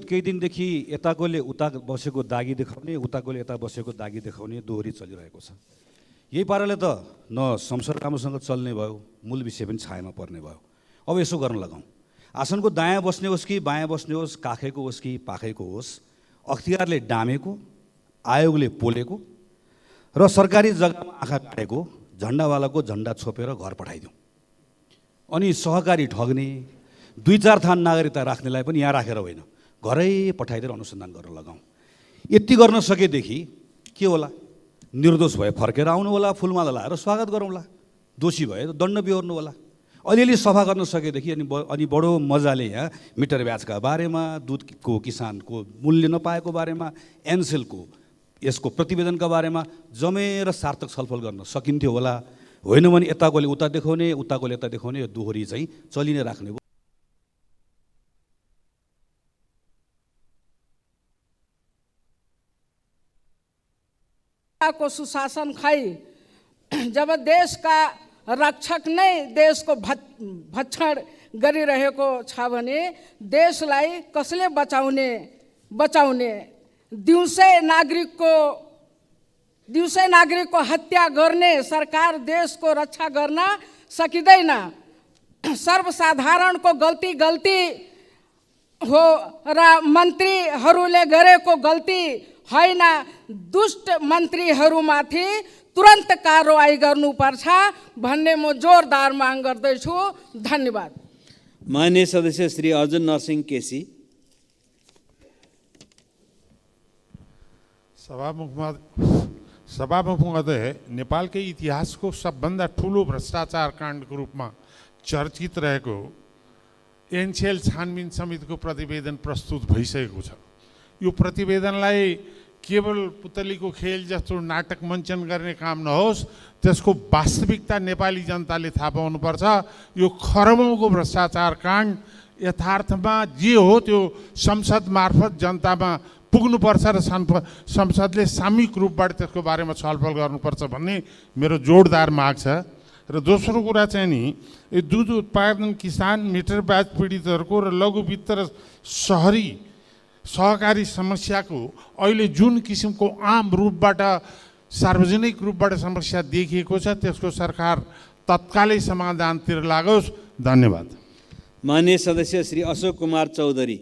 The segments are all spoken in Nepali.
केही दिनदेखि यताकोले उता बसेको दागी देखाउने, उताकोले यता बसेको दागी देखाउने दोहोरी चलिरहेको छ। यही पाराले त न संसद राम्रोसँग चल्ने भयो, मूल विषय पनि छायामा पर्ने भयो। अब यसो गर्न लगाउँ, आसनको दायाँ बस्ने होस् कि बायाँ बस्ने होस्, काखैको होस् कि पाखैको होस्, अख्तियारले डामेको, आयोगले पोलेको र सरकारी जग्गामा आँखा काटेको झन्डावालाको झन्डा छोपेर घर पठाइदिउँ। अनि सहकारी ठग्ने, 2-4 थान नागरिकता राख्नेलाई पनि यहाँ राखेर होइन, घरै पठाइदिएर अनुसन्धान गर्न लगाउँ। यति गर्न सकेदेखि के होला, निर्दोष भए फर्केर आउनु होला, फुलमाला लाएर स्वागत गरौँला, दोषी भए दण्ड बिहोर्नु होला। अलिअलि सफा गर्न सकेदेखि अनि बडो मजाले यहाँ मिटर ब्याजका बारेमा, दुधको किसानको मूल्य नपाएको बारेमा, एनसेलको यसको प्रतिवेदनका बारेमा जमेर सार्थक छलफल गर्न सकिन्थ्यो होला। होइन भने यताकोले उता देखाउने, उताकोले यता देखाउने यो दोहोरी चाहिँ चलि नै राख्ने भयो। को सुशासन खाई जब देश का रक्षक नै देशको भक्षण गरिरहेको छ भने देशलाई कसले बचाउने? दिउँसै नागरिकको हत्या गर्ने सरकार देशको रक्षा गर्न सकिँदैन। सर्वसाधारणको गल्ती हो र मन्त्रीहरूले गरेको गल्ती होइन। दुष्ट मन्त्रीहरूमाथि तुरन्त कारवाही गर्नुपर्छ भन्ने म जोरदार माग गर्दैछु। धन्यवाद। माननीय सदस्य श्री अर्जुन नरसिंह केसी। सभामुख महोदय, नेपालकै इतिहासको सबभन्दा ठुलो भ्रष्टाचार काण्डको रूपमा चर्चित रहेको एनसेल छानबिन समितिको प्रतिवेदन प्रस्तुत भइसकेको छ। यो प्रतिवेदनलाई केवल पुतलीको खेल जस्तो नाटक मञ्चन गर्ने काम नहोस्, त्यसको वास्तविकता नेपाली जनताले थाहा पाउनुपर्छ। यो खरबौँको भ्रष्टाचार काण्ड यथार्थमा जे हो त्यो संसद मार्फत जनतामा पुग्नुपर्छ र संसदले सामूहिक रूपबाट त्यसको बारेमा छलफल गर्नुपर्छ भन्ने मेरो जोडदार माग छ। र दोस्रो कुरा चाहिँ नि, यो दुध उत्पादन किसान, मिटर ब्याज पीडितहरूको र लघु वित्त र सहकारी समस्याको अहिले जुन किसिमको आम रूपबाट सार्वजनिक रूपबाट समस्या देखिएको छ त्यसको सरकार तत्कालै समाधानतिर लागोस्। धन्यवाद। माननीय सदस्य श्री अशोक कुमार चौधरी।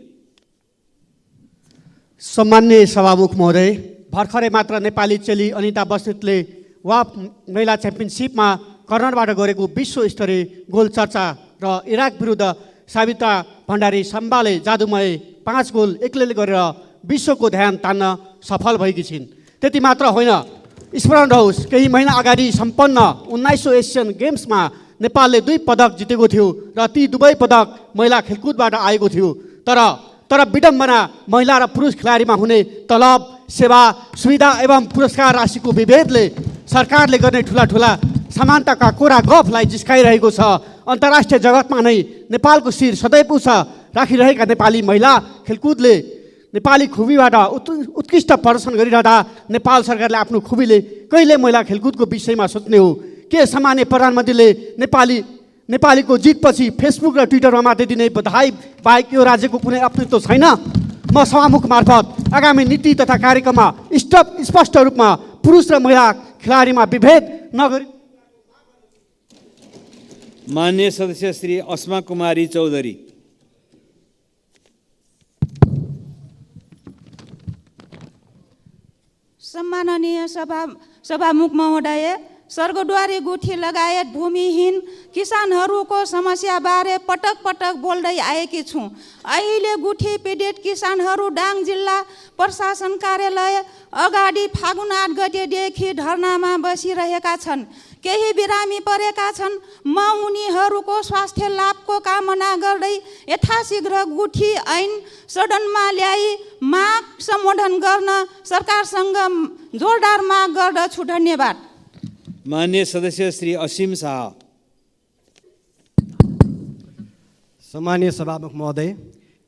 सम्माननीय सभामुख महोदय, भर्खरै मात्र नेपाली चेली अनिता बस्नेतले वाफ महिला च्याम्पियनसिपमा कर्नरबाट गरेको विश्व स्तरीय गोल चर्चा र इराक विरुद्ध साबिता भण्डारी सम्बाले जादुमय 5 गोल एक्लैले गरेर विश्वको ध्यान तान्न सफल भएकी छिन्। त्यति मात्र होइन, स्मरण रहोस् केही महिना अगाडि सम्पन्न 1900 एसियन गेम्समा नेपालले 2 पदक जितेको थियो र ती दुवै पदक महिला खेलकुदबाट आएको थियो। तर विडम्बना, महिला र पुरुष खेलाडीमा हुने तलब, सेवा, सुविधा एवं पुरस्कार राशिको विभेदले सरकारले गर्ने ठुला समानताका कोरा गफलाई जिस्काइरहेको छ। अन्तर्राष्ट्रिय जगतमा नै नेपालको शिर सदैव उच्च राखिरहेका नेपाली महिला खेलकुदले नेपाली खुबीबाट उत्कृष्ट प्रदर्शन गरिरहँदा नेपाल सरकारले आफ्नो खुबीले कहिले महिला खेलकुदको विषयमा सोच्ने हो? के सामान्य प्रधानमन्त्रीले नेपालीको जितपछि फेसबुक र ट्विटरमा मात्रै दिने बधाई बाहेक यो राज्यको कुनै अस्तित्व छैन? म सभामुख मार्फत आगामी नीति तथा कार्यक्रममा स्पष्ट रूपमा पुरुष र महिला खेलाडीमा विभेद नगरी। माननीय सदस्य श्री अस्मा कुमारी चौधरी। सम्माननीय सभामुख महोदय, स्वर्गद्वारी गुठी लगायत भूमिहीन किसानहरूको समस्याबारे पटक पटक बोल्दै आएकी छु। अहिले गुठी पीडित किसानहरू डाङ जिल्ला प्रशासन कार्यालय अगाडि फागुन 8 गतेदेखि धरनामा बसिरहेका छन्। केही बिरामी परेका छन्। म उनीहरूको स्वास्थ्य लाभको कामना गर्दै यथाशीघ्र गुठी ऐन सदनमा ल्याई माग सम्बोधन गर्न सरकारसँग जोरदार माग गर्दछु। धन्यवाद। माननीय सदस्य श्री असीम शाह। सम्मानीय सभामुख महोदय,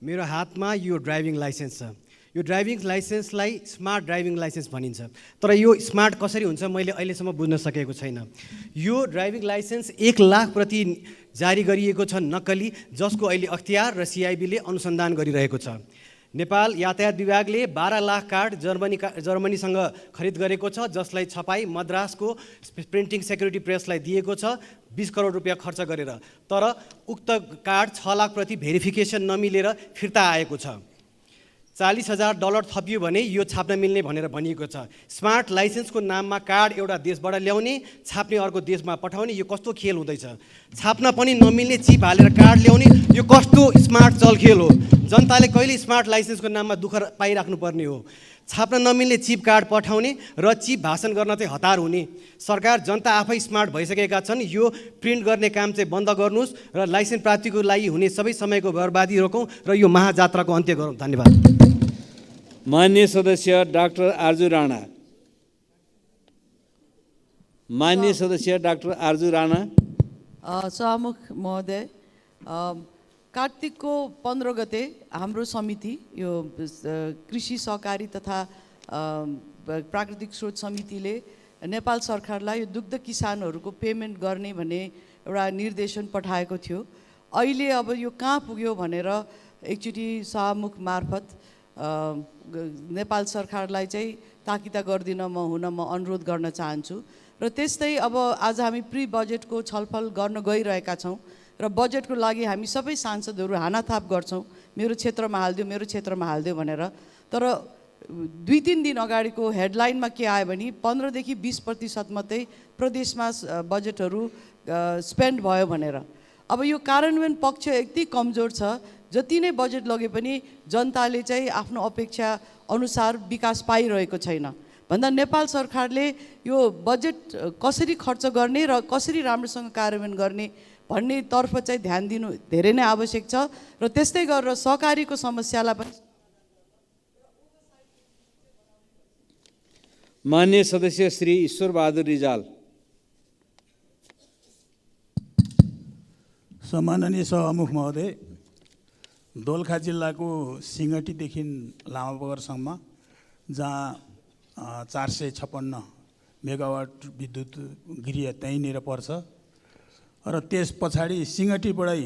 मेरो हातमा यो ड्राइभिङ लाइसेन्स छ। यो ड्राइभिङ लाइसेन्सलाई स्मार्ट ड्राइभिङ लाइसेन्स भनिन्छ, तर यो स्मार्ट कसरी हुन्छ मैले अहिलेसम्म बुझ्न सकेको छैन। यो ड्राइभिङ लाइसेन्स 1 लाख प्रति जारी गरिएको छ नक्कली, जसको अहिले अख्तियार र सिआइबीले अनुसन्धान गरिरहेको छ। नेपाल यातायात विभागले 12 लाख कार्ड जर्मनीसँग खरिद गरेको छ, जसलाई छपाई मद्रासको प्रिन्टिङ सेक्युरिटी प्रेसलाई दिएको छ 20 करोड रुपियाँ खर्च गरेर। तर उक्त कार्ड 6 लाख प्रति भेरिफिकेसन नमिलेर फिर्ता आएको छ। $40,000 थपियो भने यो छाप्न मिल्ने भनेर भनिएको छ। स्मार्ट लाइसेन्सको नाममा कार्ड एउटा देशबाट ल्याउने, छाप्ने अर्को देशमा पठाउने, यो कस्तो खेल हुँदैछ? छाप्न पनि नमिल्ने चिप हालेर कार्ड ल्याउने, यो कस्तो स्मार्ट चलखेल हो? जनताले कहिले स्मार्ट लाइसेन्सको नाममा दुःख पाइराख्नु पर्ने हो? छाप्न नमिल्ने चिप कार्ड पठाउने र चिप भाषण गर्न चाहिँ हतार हुने। सरकार जनता आफै स्मार्ट भइसकेका छन्। यो प्रिन्ट गर्ने काम चाहिँ बन्द गर्नुहोस् र लाइसेन्स प्राप्तिको लागि हुने सबै समयको बर्बादी रोकौँ र यो महाजात्राको अन्त्य गरौँ। धन्यवाद। मान्य सदस्य डाक्टर आर्जु राणा। मान्य सदस्य डाक्टर आर्जु राणा। सभामुख महोदय, कार्तिकको 15 गते हाम्रो समिति यो कृषि सहकारी तथा प्राकृतिक स्रोत समितिले नेपाल सरकारलाई यो दुग्ध किसानहरूको पेमेन्ट गर्ने भन्ने एउटा निर्देशन पठाएको थियो। अहिले अब यो कहाँ पुग्यो भनेर एकचोटि सभामुख मार्फत नेपाल सरकारलाई चाहिँ ताकिदा गरिदिन म अनुरोध गर्न चाहन्छु। र त्यस्तै अब आज हामी प्री बजेटको छलफल गर्न गइरहेका छौँ र बजेटको लागि हामी सबै सांसदहरू हानाथाप गर्छौँ, मेरो क्षेत्रमा हालिदियो, मेरो क्षेत्रमा हालिदियो भनेर। तर 2-3 दिन अगाडिको हेडलाइनमा के आयो भने 15 देखि 20% मात्रै प्रदेशमा बजेटहरू स्पेन्ड भयो भनेर। अब यो कार्यान्वयन पक्ष यति कमजोर छ, जति नै बजेट लगे पनि जनताले चाहिँ आफ्नो अपेक्षा अनुसार विकास पाइरहेको छैन। भन्दा नेपाल सरकारले यो बजेट कसरी खर्च गर्ने र कसरी राम्रोसँग कार्यान्वयन गर्ने भन्नेतर्फ चाहिँ ध्यान दिनु धेरै नै आवश्यक छ। र त्यस्तै गरेर सहकारीको समस्यालाई पनि। मान्य सदस्य श्री ईश्वर बहादुर रिजाल। सम्माननीय सभामुख महोदय, दोलखा जिल्लाको सिंगटीदेखि लामाबगरसम्म जहाँ 456 मेगावाट विद्युत गृह त्यहीँनिर पर्छ र त्यस पछाडि सिंगटीबाटै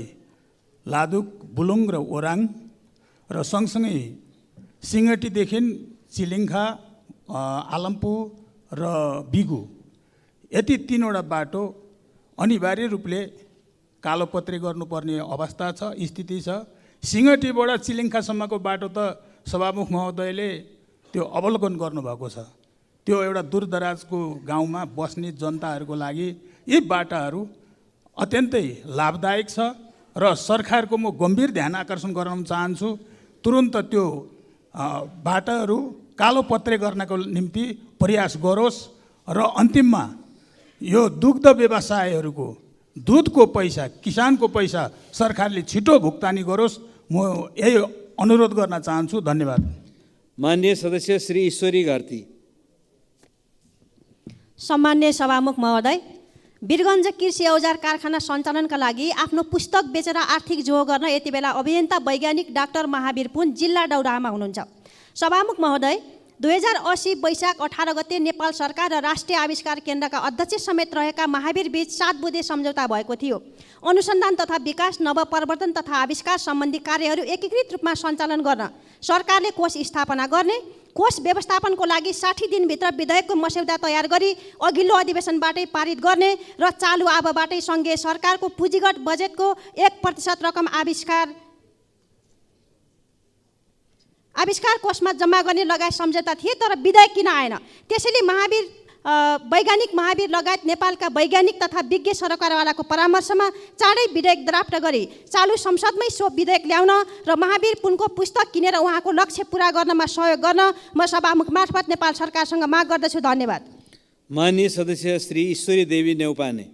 लादुक, बुलुङ र ओराङ र सँगसँगै सिंगटीदेखि चिलिङ्खा, आलम्पु र बिगु यति 3वटा बाटो अनिवार्य रूपले कालोपत्रे गर्नुपर्ने अवस्था छ, स्थिति छ। सिंगटीबाट चिलिङ्खासम्मको बाटो त सभामुख महोदयले त्यो अवलोकन गर्नुभएको छ। त्यो एउटा दूरदराजको गाउँमा बस्ने जनताहरूको लागि यी बाटाहरू अत्यन्तै लाभदायक छ र सरकारको म गम्भीर ध्यान आकर्षण गराउन चाहन्छु। तुरुन्त त्यो बाटाहरू कालोपत्रे गर्नको निम्ति प्रयास गरोस् र अन्तिममा यो दुग्ध व्यवसायहरूको दुधको पैसा, किसानको पैसा सरकारले छिटो भुक्तानी गरोस्, म यही अनुरोध गर्न चाहन्छु। धन्यवाद। मान्य सदस्य श्री ईश्वरी घरती। सम्मान्य सभामुख महोदय, वीरगञ्ज कृषि औजार कारखाना सञ्चालनका लागि आफ्नो पुस्तक बेचेर आर्थिक जोह गर्न यति बेला अभियन्ता वैज्ञानिक डाक्टर महावीर पुन जिल्ला दौडामा हुनुहुन्छ। सभामुख महोदय, 2080 वैशाख 18 गते नेपाल सरकार र राष्ट्रिय आविष्कार केन्द्रका अध्यक्ष समेत रहेका महावीर बीच 7 बुँदे सम्झौता भएको थियो। अनुसन्धान तथा विकास, नवप्रवर्तन तथा आविष्कार सम्बन्धी कार्यहरू एकीकृत रूपमा सञ्चालन गर्न सरकारले कोष स्थापना गर्ने, कोष व्यवस्थापनको लागि 60 दिनभित्र विधेयकको मस्यौदा तयार गरी अघिल्लो अधिवेशनबाटै पारित गर्ने र चालु आबबाटै सङ्घीय सरकारको पुँजीगत बजेटको 1% रकम आविष्कार कोषमा जम्मा गर्ने लगायत सम्झौता थिए, तर विधेयक किन आएन? त्यसैले वैज्ञानिक महावीर लगायत नेपालका वैज्ञानिक तथा विज्ञ सरकारवालाको परामर्शमा चाँडै विधेयक ड्राफ्ट गरी चालु संसदमै सो विधेयक ल्याउन र महावीर पुनको पुस्तक किनेर उहाँको लक्ष्य पुरा गर्नमा सहयोग गर्न म सभामुख मार्फत नेपाल सरकारसँग माग गर्दछु। धन्यवाद। माननीय सदस्य श्री ईश्वरी देवी नेउपाने।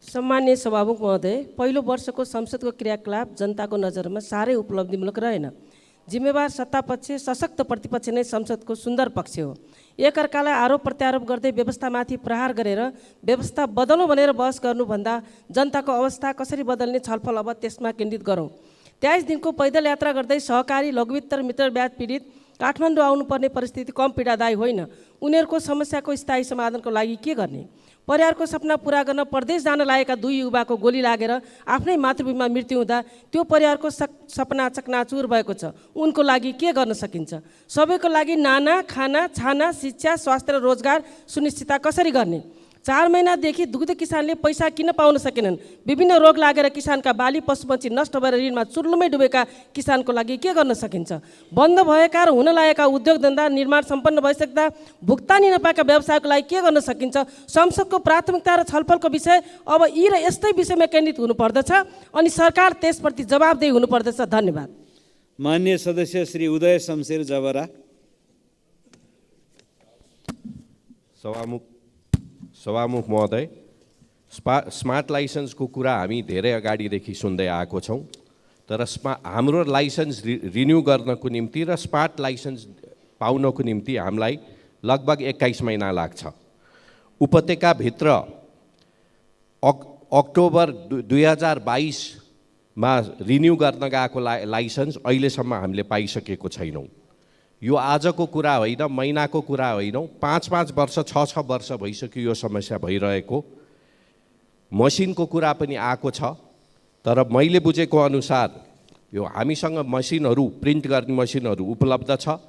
सम्मान्य सभामुख महोदय, पहिलो वर्षको संसदको क्रियाकलाप जनताको नजरमा साह्रै उपलब्धिमूलक रहेन। जिम्मेवार सत्तापक्ष, सशक्त प्रतिपक्ष नै संसदको सुन्दर पक्ष हो। एकअर्कालाई आरोप प्रत्यारोप गर्दै व्यवस्थामाथि प्रहार गरेर व्यवस्था बदलौँ भनेर बहस गर्नुभन्दा जनताको अवस्था कसरी बदल्ने छलफल अब त्यसमा केन्द्रित गरौँ। 23 दिनको पैदल यात्रा गर्दै सहकारी, लघुवित्त, मित्र ब्याज पीडित काठमाडौँ आउनुपर्ने परिस्थिति कम पीडादायी होइन। उनीहरूको समस्याको स्थायी समाधानको लागि के गर्ने? परिवारको सपना पुरा गर्न परदेश जान लागेका 2 युवाको गोली लागेर आफ्नै मातृभूमिमा मृत्यु हुँदा त्यो परिवारको सपना चकनाचुर भएको छ। उनको लागि के गर्न सकिन्छ? सबैको लागि नाना, खाना, छाना, शिक्षा, स्वास्थ्य र रोजगार सुनिश्चितता कसरी गर्ने? 4 महिनादेखि दुग्ध किसानले पैसा किन पाउन सकेनन्? विभिन्न रोग लागेर किसानका बाली पशुपक्षी नष्ट भएर ऋणमा चुर्लुमै डुबेका किसानको लागि के गर्न सकिन्छ? बन्द भएका र हुन लागेका उद्योग धन्दा निर्माण सम्पन्न भइसक्दा भुक्तानी नपाएका व्यवसायको लागि के गर्न सकिन्छ? संसदको प्राथमिकता र छलफलको विषय अब यी र यस्तै विषयमा केन्द्रित हुनुपर्दछ अनि सरकार त्यसप्रति जवाबदेही हुनुपर्दछ। धन्यवाद। मान्य सदस्य श्री उदय शमशेर जबरा। सभामुख महोदय, स्मार्ट लाइसेन्सको कुरा हामी धेरै अगाडिदेखि सुन्दै आएको छौँ, तर हाम्रो लाइसेन्स रिन्यू गर्नको निम्ति र स्मार्ट लाइसेन्स पाउनको निम्ति हामीलाई लगभग 21 महिना लाग्छ। उपत्यकाभित्र अक्टोबर 2022मा रिन्यू गर्न गएको लाइसेन्स अहिलेसम्म हामीले पाइसकेको छैनौँ। यो आजको कुरा होइन, महिनाको कुरा होइन, 5-5 वर्ष 6-6 वर्ष भइसक्यो यो समस्या भइरहेको। मसिनको कुरा पनि आएको छ, तर मैले बुझेको अनुसार यो हामीसँग मसिनहरू, प्रिन्ट गर्ने मसिनहरू उपलब्ध छ।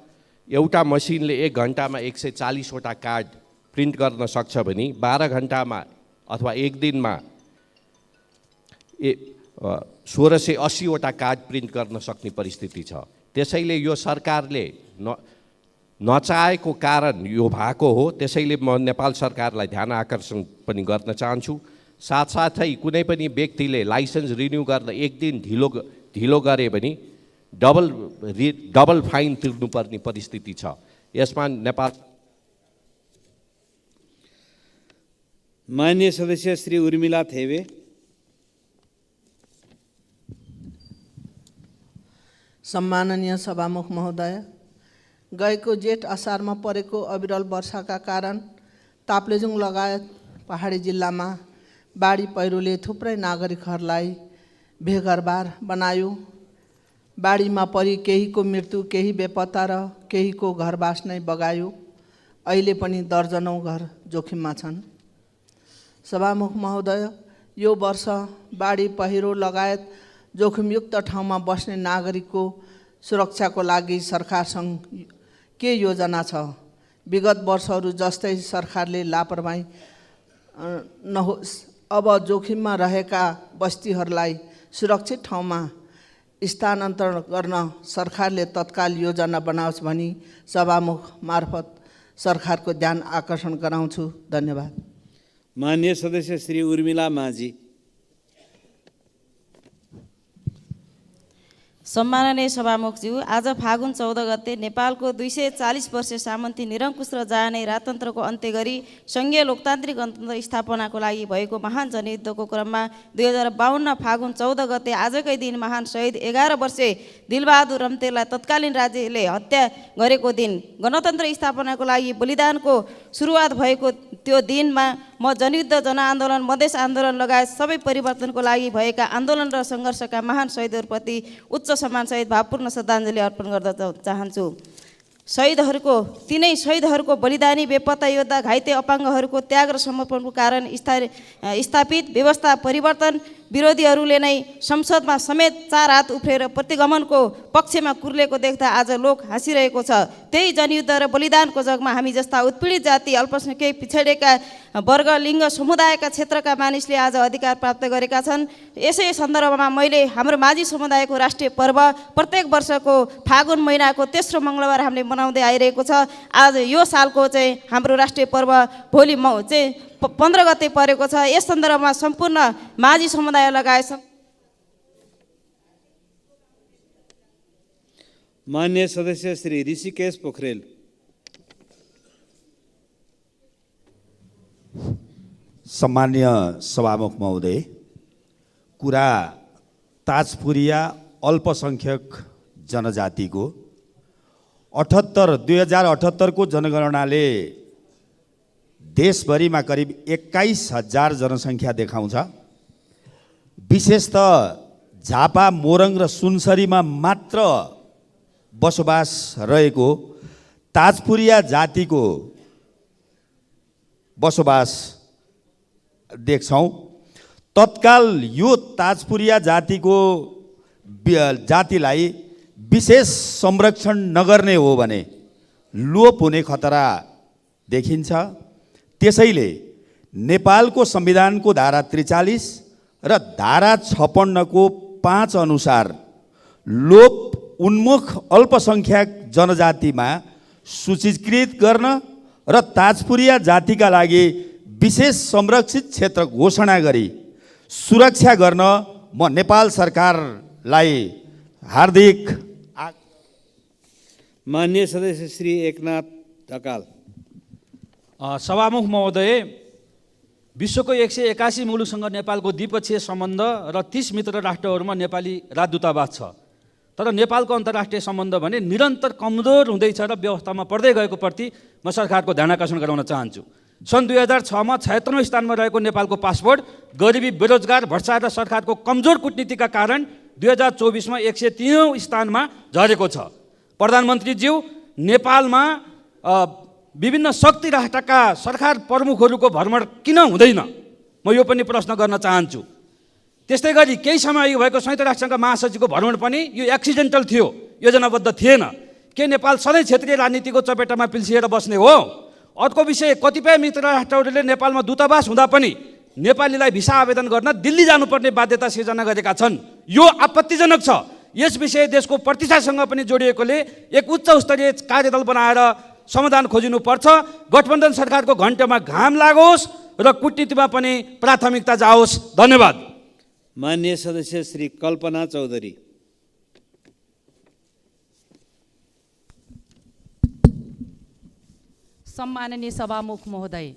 एउटा मसिनले 1 घन्टामा 140वटा कार्ड प्रिन्ट गर्न सक्छ भने 12 घन्टामा अथवा 1 दिनमा 1680वटा कार्ड प्रिन्ट गर्न सक्ने परिस्थिति छ। त्यसैले यो सरकारले नचाहेको कारण यो भएको हो। त्यसैले म नेपाल सरकारलाई ध्यान आकर्षण पनि गर्न चाहन्छु। साथसाथै कुनै पनि व्यक्तिले लाइसेन्स रिन्यू गर्न 1 दिन ढिलो गरे भने डबल फाइन तिर्नुपर्ने परिस्थिति छ। यसमा नेपाल। मान्य सदस्य श्री उर्मिला थेवे। सम्माननीय सभामुख महोदय, गएको जेठ असारमा परेको अविरल वर्षाका कारण ताप्लेजुङ लगायत पहाडी जिल्लामा बाढी पहिरोले थुप्रै नागरिकहरूलाई बेघरबार बनायो। बाढीमा परि केहीको मृत्यु, केही बेपत्ता र केहीको घरबास नै बगायो। अहिले पनि दर्जनौं घर जोखिममा छन्। सभामुख महोदय, यो वर्ष बाढी पहिरो लगायत जोखिमयुक्त ठाउँमा बस्ने नागरिकको सुरक्षाको लागि सरकारसँग के योजना छ? विगत वर्षहरू जस्तै सरकारले लापरवाही नहोस्। अब जोखिममा रहेका बस्तीहरूलाई सुरक्षित ठाउँमा स्थानान्तरण गर्न सरकारले तत्काल योजना बनाओस् भनी सभामुख मार्फत सरकारको ध्यान आकर्षण गराउँछु। धन्यवाद। मान्य सदस्य श्री उर्मिला माझी। सम्माननीय सभामुखज्यू, आज फागुन 14 गते नेपालको 240 वर्ष सामन्ती निरङ्कुश र जाने राजतन्त्रको अन्त्य गरी सङ्घीय लोकतान्त्रिक गणतन्त्र स्थापनाको लागि भएको महान जनयुद्धको क्रममा 2052 फागुन 14 गते आजकै दिन महान शहीद 11 वर्षे दिलबहादुर रम्तेलाई तत्कालीन राज्यले हत्या गरेको दिन, गणतन्त्र स्थापनाको लागि बलिदानको सुरुवात भएको त्यो दिनमा म जनयुद्ध, जनआन्दोलन, मधेस आन्दोलन लगायत सबै परिवर्तनको लागि भएका आन्दोलन र सङ्घर्षका महान शहीदहरूप्रति उच्च सम्मानसहित भावपूर्ण श्रद्धाञ्जली अर्पण गर्न चाहन्छु। तिनै शहीदहरूको बलिदानी, बेपत्ता योद्धा, घाइते अपाङ्गहरूको त्याग र समर्पणको कारण स्थापित व्यवस्था परिवर्तन विरोधीहरूले नै संसदमा समेत 4 हात उफ्रेर प्रतिगमनको पक्षमा कुर्लेको देख्दा आज लोक हाँसिरहेको छ। त्यही जनयुद्ध र बलिदानको जगमा हामी जस्ता उत्पीडित जाति, अल्पसङ्ख्यक, पिछडेका वर्ग, लिङ्ग, समुदायका क्षेत्रका मानिसले आज अधिकार प्राप्त गरेका छन्। यसै सन्दर्भमा मैले हाम्रो माझी समुदायको राष्ट्रिय पर्व प्रत्येक वर्षको फागुन महिनाको तेस्रो मङ्गलबार हामीले मनाउँदै आइरहेको छ। आज यो सालको चाहिँ हाम्रो राष्ट्रिय पर्व भोलि चाहिँ 15 गते परेको छ। यस सन्दर्भमा सम्पूर्ण माझी समुदाय लगायत मान्य सदस्य श्री ऋषिकेश पोखरेल। सम्मान्य सभामुख महोदय, कुरा ताजपुरिया अल्पसङ्ख्यक जनजातिको 2078 को जनगणनाले देशभरिमा करिब 21,000 जनसङ्ख्या देखाउँछ। विशेषतः झापा, मोरङ र सुनसरीमा मात्र बसोबास रहेको ताजपुरिया जातिको बसोबास देख्छौँ। तत्काल यो ताजपुरिया जातिलाई विशेष संरक्षण नगर्ने हो भने लोप हुने खतरा देखिन्छ। त्यसैले नेपालको संविधानको धारा 43 र धारा 56 को 5 अनुसार लोप उन्मुख अल्पसंख्यक जनजातिमा सूचीकृत गर्न र ताजपुरिया जातिका लागि विशेष संरक्षित क्षेत्र घोषणा गरी सुरक्षा गर्न म नेपाल सरकारलाई हार्दिक माननीय सदस्य श्री एकनाथ ढकाल। सभामुख महोदय, विश्वको 181 मुलुकसँग नेपालको द्विपक्षीय सम्बन्ध र 30 मित्र राष्ट्रहरूमा नेपाली राजदूतावास छ। तर नेपालको अन्तर्राष्ट्रिय सम्बन्ध भने निरन्तर कमजोर हुँदैछ र व्यवस्थामा पर्दै गएको प्रति म सरकारको ध्यान आकर्षण गराउन चाहन्छु। सन् 2006 मा 76औं स्थानमा रहेको नेपालको पासपोर्ट गरिबी, बेरोजगार, भ्रष्टाचार र सरकारको कमजोर कूटनीतिका कारण 2024 मा 103औं स्थानमा झरेको छ। प्रधानमन्त्रीज्यू, नेपालमा विभिन्न शक्ति राष्ट्रका सरकार प्रमुखहरूको भ्रमण किन हुँदैन, म यो पनि प्रश्न गर्न चाहन्छु। त्यस्तै गरी केही समय भएको संयुक्त राष्ट्रसङ्घका महासचिवको भ्रमण पनि यो एक्सिडेन्टल थियो, योजनाबद्ध थिएन। के नेपाल सधैँ क्षेत्रीय राजनीतिको चपेटामा पिल्सिएर बस्ने हो? अर्को विषय, कतिपय मित्र राष्ट्रहरूले नेपालमा दूतावास हुँदा पनि नेपालीलाई भिसा आवेदन गर्न दिल्ली जानुपर्ने बाध्यता सिर्जना गरेका छन्। यो आपत्तिजनक छ। यस विषय देशको प्रतिष्ठासँग पनि जोडिएकोले एक उच्च स्तरीय कार्यदल बनाएर समाधान खोजिनुपर्छ। गठबन्धन सरकारको घण्टामा घाम लागोस् र कूटनीतिमा पनि प्राथमिकता जाओस्। धन्यवाद। माननीय सदस्य श्री कल्पना चौधरी। सम्माननीय सभामुख महोदय,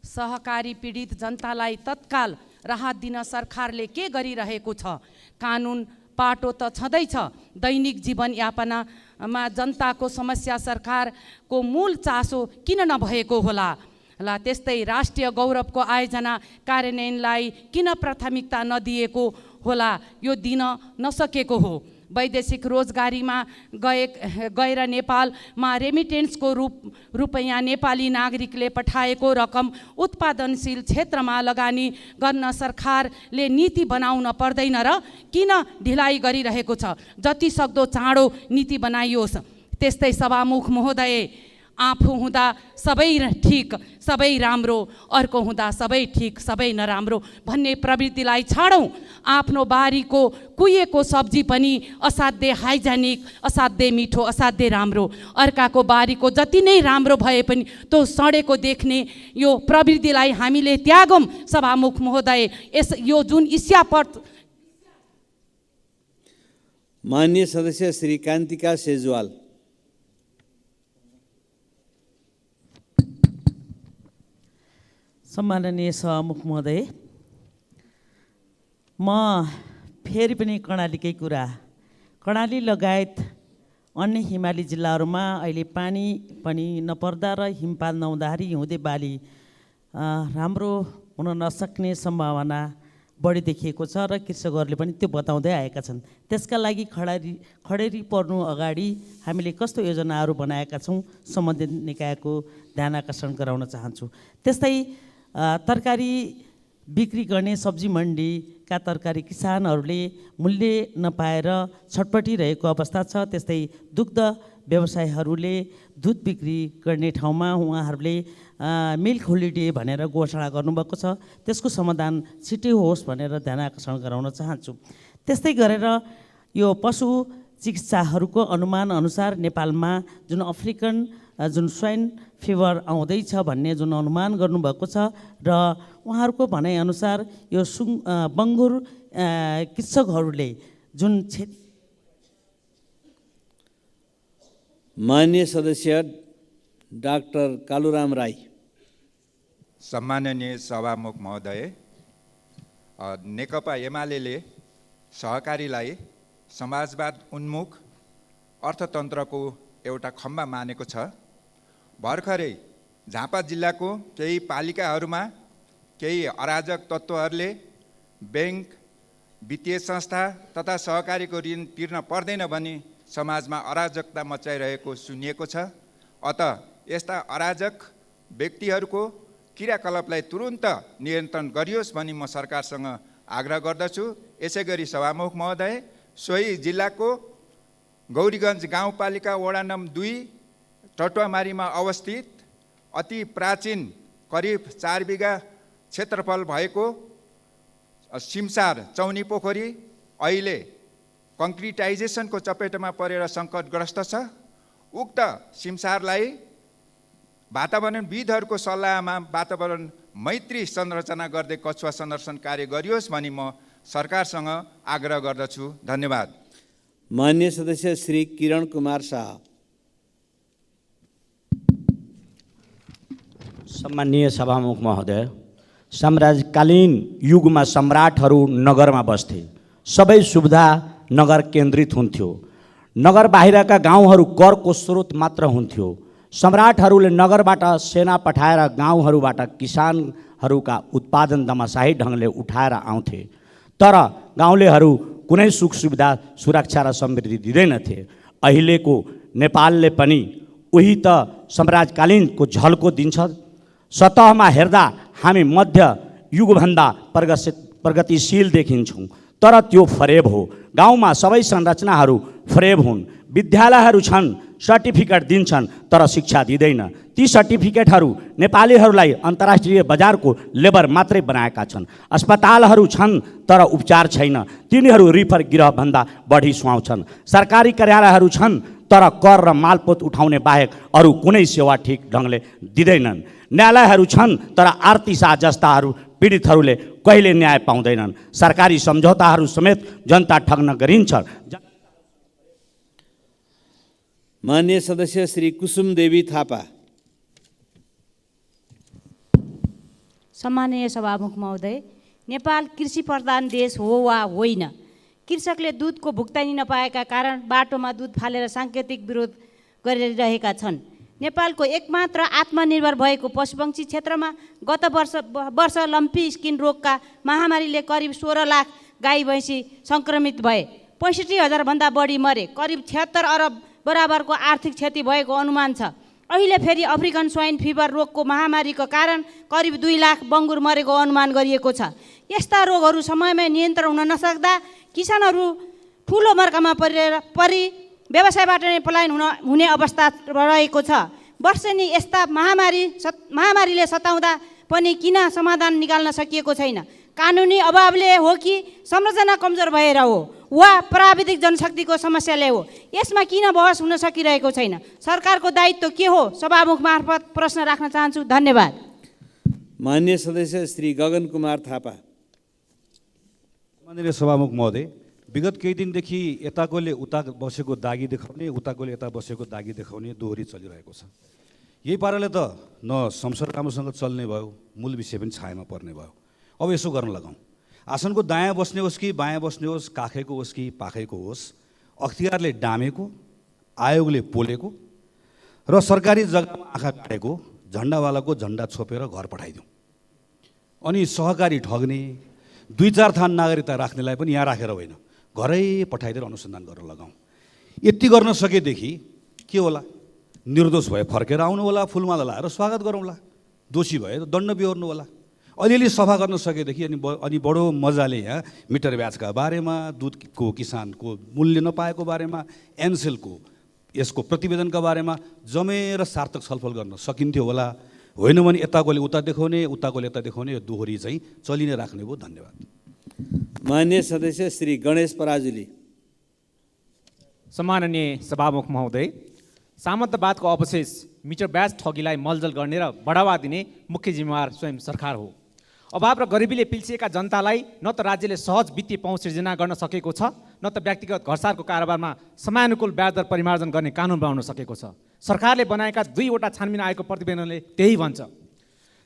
सहकारी पीडित जनतालाई तत्काल राहत दिन सरकारले के गरिरहेको छ? कानुन पाटो त छँदैछ। दैनिक जीवन यापनामा जनताको समस्या सरकारको मूल चासो किन नभएको होला? त्यस्तै राष्ट्रिय गौरवको आयोजना कार्यान्वयनलाई किन प्राथमिकता नदिएको होला? यो दिन नसकेको हो। वैदेशिक रोजगारीमा गएर नेपालमा रेमिटेन्सको रुपैयाँ नेपाली नागरिकले पठाएको रकम उत्पादनशील क्षेत्रमा लगानी गर्न सरकारले नीति बनाउन पर्दैन र किन ढिलाइ गरिरहेको छ? जति सक्दो चाँडो नीति बनाइयोस्। त्यस्तै सभामुख महोदय, आफू हुँदा सबै ठिक सबै राम्रो, अर्को हुँदा सबै ठिक सबै नराम्रो भन्ने प्रवृत्तिलाई छाडौँ। आफ्नो बारीको कुहिएको सब्जी पनि असाध्यै हाइजेनिक, असाध्यै मिठो, असाध्यै राम्रो। अर्काको बारीको जति नै राम्रो भए पनि त्यो सडेको देख्ने यो प्रवृत्तिलाई हामीले त्यागौँ। सभामुख महोदय, यो जुन ईर्ष्यापट। माननीय सदस्य श्री कान्तिका सेजवाल। सम्माननीय सभामुख महोदय, म फेरि पनि कर्णालीकै कुरा, कर्णाली लगायत अन्य हिमाली जिल्लाहरूमा अहिले पानी पनि नपर्दा र हिमपात नहुँदाखेरि हिउँदे बाली राम्रो हुन नसक्ने सम्भावना बढी देखिएको छ र कृषकहरूले पनि त्यो बताउँदै आएका छन्। त्यसका लागि खडेरी पर्नु अगाडि हामीले कस्तो योजनाहरू बनाएका छौँ, सम्बन्धित निकायको ध्यान आकर्षण गराउन चाहन्छु। त्यस्तै तरकारी बिक्री गर्ने सब्जी मण्डीका तरकारी किसानहरूले मूल्य नपाएर छटपटिरहेको अवस्था छ। त्यस्तै दुग्ध व्यवसायीहरूले दुध बिक्री गर्ने ठाउँमा उहाँहरूले मिल्क होलिडे भनेर घोषणा गर्नुभएको छ। त्यसको समाधान छिटै होस् भनेर ध्यान आकर्षण गराउन चाहन्छु। त्यस्तै गरेर यो पशु चिकित्साहरूको अनुमान अनुसार नेपालमा जुन अफ्रिकन जुन स्वाइन फिभर आउँदैछ भन्ने जुन अनुमान गर्नुभएको छ र उहाँहरूको भनाइअनुसार यो बङ्गुर कृषकहरूले जुन माननीय सदस्य डाक्टर कालुराम राई। सम्माननीय सभामुख महोदय, नेकपा एमाले सहकारीलाई समाजवाद उन्मुख अर्थतन्त्रको एउटा खम्बा मानेको छ। भर्खरै झापा जिल्लाको केही पालिकाहरूमा केही अराजक तत्त्वहरूले ब्याङ्क, वित्तीय संस्था तथा सहकारीको ऋण तिर्न पर्दैन भनी समाजमा अराजकता मचाइरहेको सुनिएको छ। अत यस्ता अराजक व्यक्तिहरूको क्रियाकलापलाई तुरुन्त नियन्त्रण गरियोस् भनी म सरकारसँग आग्रह गर्दछु। यसै गरी सभामुख महोदय, सोही जिल्लाको गौरीगञ्ज गाउँपालिका वडा नम्बर 2 टटुवामारीमा अवस्थित अति प्राचीन करिब 4 बिघा क्षेत्रफल भएको सिमसार चौनी पोखरी अहिले कङ्क्रिटाइजेसनको चपेटमा परेर सङ्कटग्रस्त छ। उक्त सिमसारलाई वातावरणविदहरूको सल्लाहमा वातावरण मैत्री संरचना गर्दै कछुवा संरक्षण कार्य गरियोस् भनी म सरकारसँग आग्रह गर्दछु। धन्यवाद। मान्य सदस्य श्री किरण कुमार शाह। सम्माननीय सभामुख महोदय, साम्राज्यकालीन युगमा सम्राटहरू नगरमा बस्थे। सबै सुविधा नगर केन्द्रित हुन्थ्यो। नगर बाहिरका गाउँहरू करको स्रोत मात्र हुन्थ्यो। सम्राटहरूले नगरबाट सेना पठाएर गाउँहरूबाट किसानहरूका उत्पादन दमाशाही ढङ्गले उठाएर आउँथे। तर गाउँलेहरू कुनै सुख सुविधा, सुरक्षा र समृद्धि दिँदैनथे। अहिलेको नेपालले पनि उही त साम्राज्यकालीनको झल्को दिन्छ। सतहमा हेर्दा हामी मध्य युगभन्दा प्रगतिशील देखिन्छौँ, तर त्यो फरेब हो। गाउँमा सबै संरचनाहरू फरेब हुन्। विद्यालयहरू छन्, सर्टिफिकेट दिन्छन्, तर शिक्षा दिँदैन। ती सर्टिफिकेटहरू नेपालीहरूलाई अन्तर्राष्ट्रिय बजारको लेबर मात्रै बनाएका छन्। अस्पतालहरू छन्, तर उपचार छैन। तिनीहरू रिफर गिरहभन्दा बढी सुहाउँछन्। सरकारी कार्यालयहरू छन्, तर कर र मालपोत उठाउने बाहेक अरू कुनै सेवा ठिक ढङ्गले दिँदैनन्। न्यायालयहरू छन्, तर आरती शाह जस्ताहरू पीडितहरूले कहिले न्याय पाउँदैनन्। सरकारी सम्झौताहरू समेत जनता ठग्न गरिन्छ। मान्य सदस्य श्री कुसुम देवी थापा। सम्माननीय सभामुख महोदय, नेपाल कृषि प्रधान देश हो वा होइन? कृषकले दुधको भुक्तानी नपाएका कारण बाटोमा दुध फालेर साङ्केतिक विरोध गरिरहेका छन्। नेपालको एकमात्र आत्मनिर्भर भएको पशुपक्षी क्षेत्रमा गत वर्ष लम्पी स्किन रोगका महामारीले करिब 16 लाख गाई भैँसी सङ्क्रमित भए। 65,000 भन्दा बढी मरे। करिब 76 अरब बराबरको आर्थिक क्षति भएको अनुमान छ। अहिले फेरि अफ्रिकन स्वाइन फिभर रोगको महामारीको कारण करिब 2 लाख बङ्गुर मरेको अनुमान गरिएको छ। यस्ता रोगहरू समयमै नियन्त्रण हुन नसक्दा किसानहरू ठुलो मर्कामा परि व्यवसायबाट नै पलायन हुने अवस्था रहेको छ। वर्षेनी यस्ता महामारीले सताउँदा पनि किन समाधान निकाल्न सकिएको छैन? कानुनी अभावले हो कि संरचना कमजोर भएर हो वा प्राविधिक जनशक्तिको समस्याले हो? यसमा किन बहस हुन सकिरहेको छैन? सरकारको दायित्व के हो? सभामुख मार्फत प्रश्न राख्न चाहन्छु। धन्यवाद। मान्य सदस्य श्री गगन कुमार थापा। माननीय सभामुख महोदय, विगत केही दिनदेखि यताकोले उता बसेको दागी देखाउने, उताकोले यता बसेको दागी देखाउने दोहोरी चलिरहेको छ। यही पाराले त न संसद राम्रोसँग चल्ने भयो, मूल विषय पनि छायामा पर्ने भयो। अब यसो गर्न लगाउँ। आसनको दायाँ बस्ने होस् कि बायाँ बस्ने होस्, काखैको होस् कि पाखैको होस्, अख्तियारले डामेको, आयोगले पोलेको र सरकारी जग्गामा आँखा काटेको झन्डावालाको झन्डा छोपेर घर पठाइदिउँ। अनि सहकारी ठग्ने, 2-4 थान नागरिकता राख्नेलाई पनि यहाँ राखेर होइन, घरै पठाइदिएर अनुसन्धान गर्न लगाउँ। यति गर्न सकेदेखि के होला? निर्दोष भए फर्केर आउनु होला, फुलमाला लाएर स्वागत गरौँला। दोषी भए दण्ड बिहोर्नु होला। अलिअलि सफा गर्न सकेदेखि अनि बडो मजाले यहाँ मिटर ब्याजका बारेमा, दुधको किसानको मूल्य नपाएको बारेमा, एनसेलको यसको प्रतिवेदनका बारेमा जमेर सार्थक छलफल गर्न सकिन्थ्यो होला। होइन भने यताकोले उता देखाउने, उताकोले यता देखाउने, यो दोहोरी चाहिँ चलि नै राख्ने भयो। धन्यवाद। मान्य सदस्य श्री गणेश पराजुली। सम्माननीय सभामुख महोदय, सामन्तवादको अवशेष मिटर ब्याज ठगीलाई मलजल गर्ने र बढावा दिने मुख्य जिम्मेवार स्वयं सरकार हो। अभाव र गरिबीले पिल्सिएका जनतालाई न त राज्यले सहज वित्तीय पहुँच सृजना गर्न सकेको छ, न त व्यक्तिगत घरसारको कारोबारमा समयानुकूल ब्याज दर परिमार्जन गर्ने कानुन बनाउन सकेको छ। सरकारले बनाएका 2वटा छानबिन आयोगको प्रतिवेदनले त्यही भन्छ।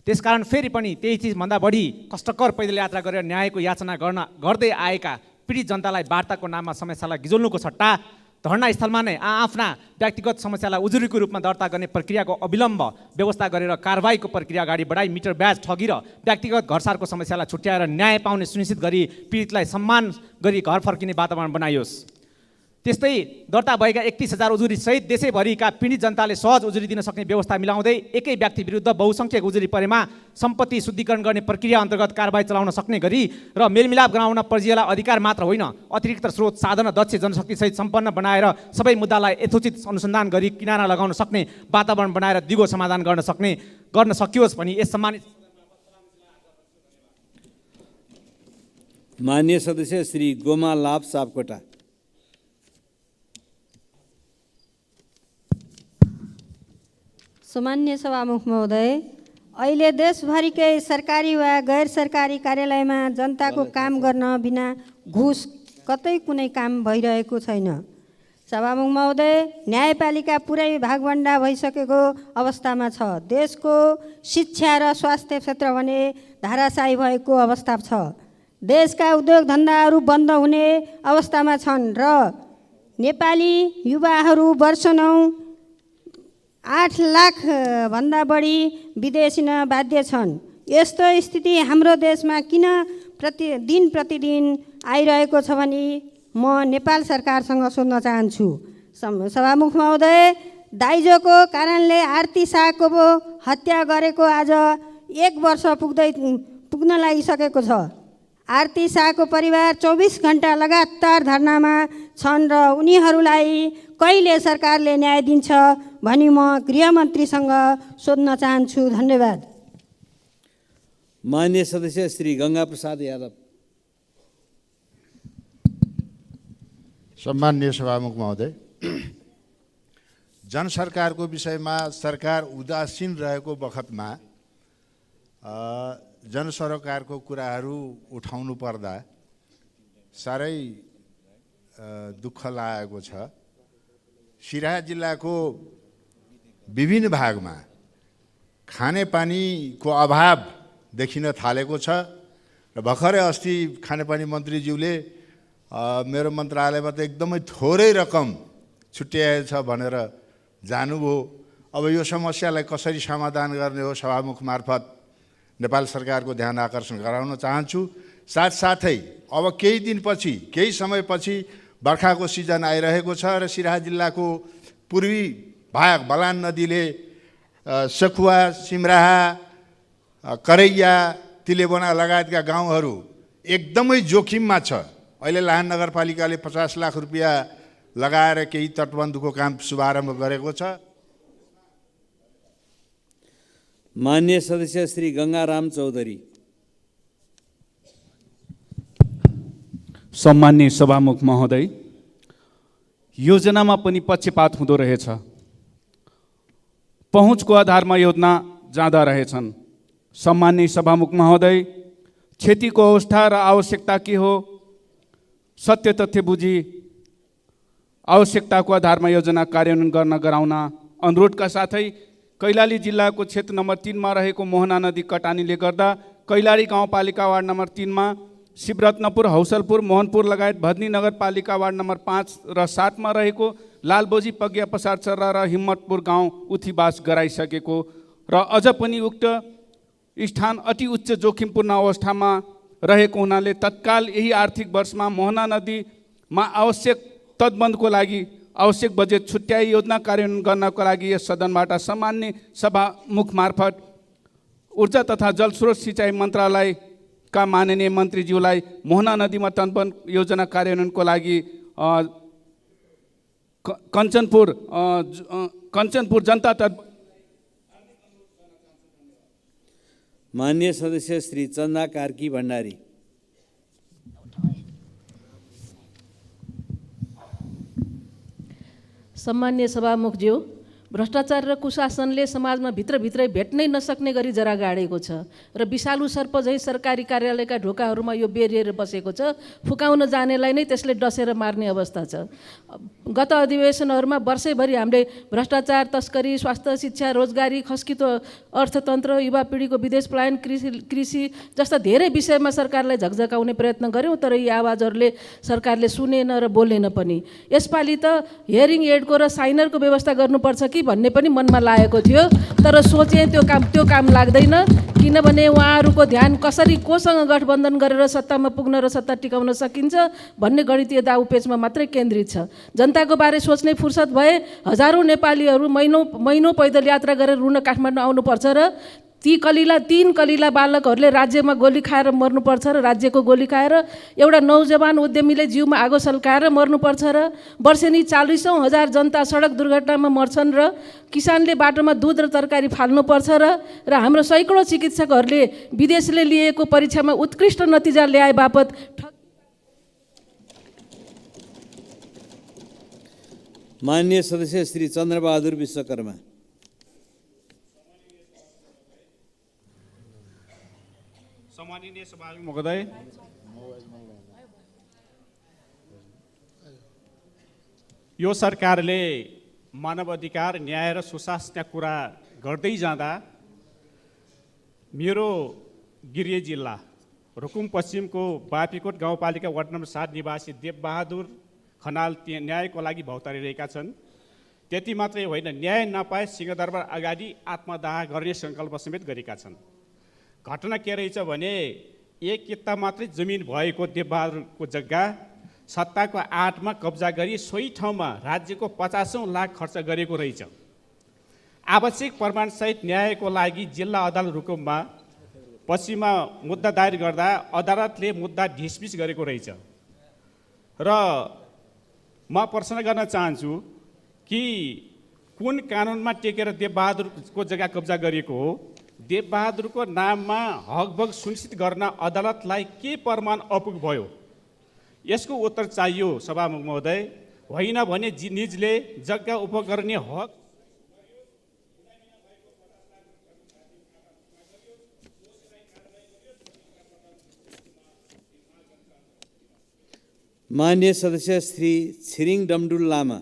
त्यसकारण फेरि पनि त्यही चिजभन्दा बढी कष्टकर पैदल यात्रा गरेर न्यायको याचना गर्दै आएका पीडित जनतालाई वार्ताको नाममा समस्यालाई गिजोल्नुको सट्टा धर्ना स्थलमा नै आफ्ना व्यक्तिगत समस्यालाई उजुरीको रूपमा दर्ता गर्ने प्रक्रियाको अविलम्ब व्यवस्था गरेर कारबाहीको प्रक्रिया अगाडि बढाई मिटर ब्याज ठगी र व्यक्तिगत घरसारको समस्यालाई छुट्याएर न्याय पाउने सुनिश्चित गरी पीडितलाई सम्मान गरी घर फर्किने वातावरण बनाइयोस्। त्यस्तै दर्ता भएका 31,000 उजुरी सहित देशैभरिका पीडित जनताले सहज उजुरी दिन सक्ने व्यवस्था मिलाउँदै एकै व्यक्ति विरुद्ध बहुसङ्ख्यक उजुरी परेमा सम्पत्ति शुद्धिकरण गर्ने प्रक्रिया अन्तर्गत कारबाही चलाउन सक्ने गरी र मेलमिलाप गराउन परिजीलाई अधिकार मात्र होइन अतिरिक्त स्रोत साधन दक्ष जनशक्तिसहित सम्पन्न बनाएर सबै मुद्दालाई यथोचित अनुसन्धान गरी किनारा लगाउन सक्ने वातावरण बनाएर दिगो समाधान गर्न सकियोस् भनी यस सम्मानित मान्य सदस्य श्री गोमा लाभ सापकोटा। सम्मान्य सभामुख महोदय, अहिले देशभरिकै सरकारी वा गैर सरकारी कार्यालयमा जनताको काम गर्न बिना घुस कतै कुनै काम भइरहेको छैन। सभामुख महोदय, न्यायपालिका पुरै भागभण्डा भइसकेको अवस्थामा छ। देशको शिक्षा र स्वास्थ्य क्षेत्र भने धाराशायी भएको अवस्था छ। देशका उद्योग धन्दाहरू बन्द हुने अवस्थामा छन् र नेपाली युवाहरू वर्षौँ 8 लाख भन्दा बढी विदेशिन बाध्य छन्। यस्तो स्थिति हाम्रो देशमा किन प्रतिदिन आइरहेको छ भनी म नेपाल सरकारसँग सोध्न चाहन्छु। सभामुख महोदय, दाइजोको कारणले आरती शाहको हत्या गरेको आज 1 वर्ष पुग्न लागिसकेको छ। आरती शाहको परिवार 24 घण्टा लगातार धरनामा छन् र उनीहरूलाई कहिले सरकारले न्याय दिन्छ भनी म गृहमन्त्रीसँग सोध्न चाहन्छु। धन्यवाद। मान्य सदस्य श्री गंगा प्रसाद यादव। सम्मान्य सभामुख महोदय, जनसरकारको विषयमा सरकार उदासीन रहेको बखतमा जनसरोकारको कुराहरू उठाउनु पर्दा साह्रै दुःख लागेको छ। सिराहा जिल्लाको विभिन्न भागमा खानेपानीको अभाव देखिन थालेको छ र भर्खरै अस्ति खानेपानी मन्त्रीज्यूले मेरो मन्त्रालयमा त एकदमै थोरै रकम छुट्याएछ भनेर जानुभयो। अब यो समस्यालाई कसरी समाधान गर्ने हो सभामुख मार्फत नेपाल सरकारको ध्यान आकर्षण गराउन चाहन्छु। साथसाथै अब केही दिनपछि केही समयपछि बर्खाको सिजन आइरहेको छ र सिराहा जिल्लाको पूर्वी भाग बलान नदीले सखुवा, सिमराहा, करैया, तिलेबोना लगायतका गाउँहरू एकदमै जोखिममा छ। अहिले लाहान नगरपालिकाले 50 लाख रुपियाँ लगाएर केही तटबन्धको काम शुभारम्भ गरेको छ। मान्य सदस्य श्री गंगाराम चौधरी। सम्मान्य सभामुख महोदय, योजनामा पनि पक्षपात हुँदो रहेछ। पहुँचको आधारमा योजना जाँदा रहेछन्। सम्मान्य सभामुख महोदय, क्षतिको अवस्था र आवश्यकता के हो सत्य तथ्य बुझी आवश्यकताको आधारमा योजना कार्यान्वयन गराउन अनुरोधका साथै कैलाली जिल्लाको क्षेत्र नम्बर 3 मा रहेको मोहना नदी कटानीले गर्दा कैलाली गाउँपालिका वार्ड नम्बर 3 मा शिवरत्नपुर, हौसलपुर, मोहनपुर लगायत भदनी नगरपालिका वार्ड नम्बर 5 र 7 मा रहेको लालबोजी, पग्या, पसार चर्रा र हिम्मतपुर गाउँ उथिवास गराइसकेको र अझ पनि उक्त स्थान अति उच्च जोखिमपूर्ण अवस्थामा रहेको हुनाले तत्काल यही आर्थिक वर्षमा मोहना नदीमा आवश्यक तटबन्धको लागि आवश्यक बजेट छुट्याई योजना कार्यान्वयन गर्नको लागि यस सदनबाट सम्मान्य सभामुख मार्फत ऊर्जा तथा जलस्रोत सिँचाइ मन्त्रालयका माननीय मन्त्रीज्यूलाई मोहना नदीमा तटबन्ध योजना कार्यान्वयनको लागि कञ्चनपुर जनता तट। मान्य सदस्य श्री चन्दा कार्की भण्डारी। सम्मान्य सभामुखज्यू, भ्रष्टाचार र कुशासनले समाजमा भित्रभित्रै भेट्नै नसक्ने गरी जरा गाडेको छ र विषालु सर्प झैँ सरकारी कार्यालयका ढोकाहरूमा यो बेरिएर बसेको छ। फुकाउन जानेलाई नै त्यसले डसेर मार्ने अवस्था छ। गत अधिवेशनहरूमा वर्षैभरि हामीले भ्रष्टाचार, तस्करी, स्वास्थ्य, शिक्षा, रोजगारी, खस्कितो अर्थतन्त्र, युवा पिँढीको विदेश पलायन, कृषि जस्ता धेरै विषयमा सरकारलाई झकझकाउने प्रयत्न गऱ्यौँ, तर यी आवाजहरूले सरकारले सुनेन र बोलेन पनि। यसपालि त हियरिङ एडको र साइनरको व्यवस्था गर्नुपर्छ कि कि भन्ने पनि मनमा लागेको थियो, तर सोचेँ त्यो काम लाग्दैन, किनभने उहाँहरूको ध्यान कसरी कोसँग गठबन्धन गरेर सत्तामा पुग्न र सत्ता टिकाउन सकिन्छ भन्ने गणितीय दाउपेचमा मात्रै केन्द्रित छ। जनताको बारे सोच्ने फुर्सद भए हजारौँ नेपालीहरू महिनौँ पैदल यात्रा गरेर रुन काठमाडौँ आउनुपर्छ र तीन कलिला बालकहरूले राज्यमा गोली खाएर मर्नुपर्छ र राज्यको गोली खाएर एउटा नौजवान उद्यमीले जिउमा आगो सल्काएर मर्नुपर्छ र वर्षेनी 40,000 जनता सडक दुर्घटनामा मर्छन् र किसानले बाटोमा दुध र तरकारी फाल्नुपर्छ र हाम्रो सैकडौँ चिकित्सकहरूले विदेशले लिएको परीक्षामा उत्कृष्ट नतिजा ल्याए बापत माननीय सदस्य श्री चन्द्रबहादुर विश्वकर्मा। सम्माननीय सभामुख महोदय, यो सरकारले मानव अधिकार, न्याय र सुशासनका कुरा गर्दै जाँदा मेरो गिरिय जिल्ला रुकुम पश्चिमको बापीकोट गाउँपालिका वार्ड नम्बर 7 निवासी देवबहादुर खनाल न्यायको लागि भौतारिरहेका छन्। त्यति मात्रै होइन, न्याय नपाए सिंहदरबार अगाडि आत्मदाह गर्ने सङ्कल्प समेत गरेका छन्। घटना के रहेछ भने, एक किता मात्रै जमिन भएको देवबहादुरको जग्गा सत्ताको आडमा कब्जा गरी सोही ठाउँमा राज्यको 50औं लाख खर्च गरेको रहेछ। आवश्यक प्रमाणसहित न्यायको लागि जिल्ला अदालत रुकुममा पश्चिममा मुद्दा दायर गर्दा अदालतले मुद्दा डिसमिस गरेको रहेछ। र म प्रश्न गर्न चाहन्छु कि कुन कानुनमा टेकेर देवबहादुरको जग्गा कब्जा गरिएको हो? देवबहादुरको नाममा हकभग सुनिश्चित गर्न अदालतलाई के प्रमाण अपुग भयो? यसको उत्तर चाहियो सभामुख महोदय। होइन भने निजले जग्गा उपभोग गर्ने हक माननीय सदस्य श्री छिरिङ डमडुल लामा।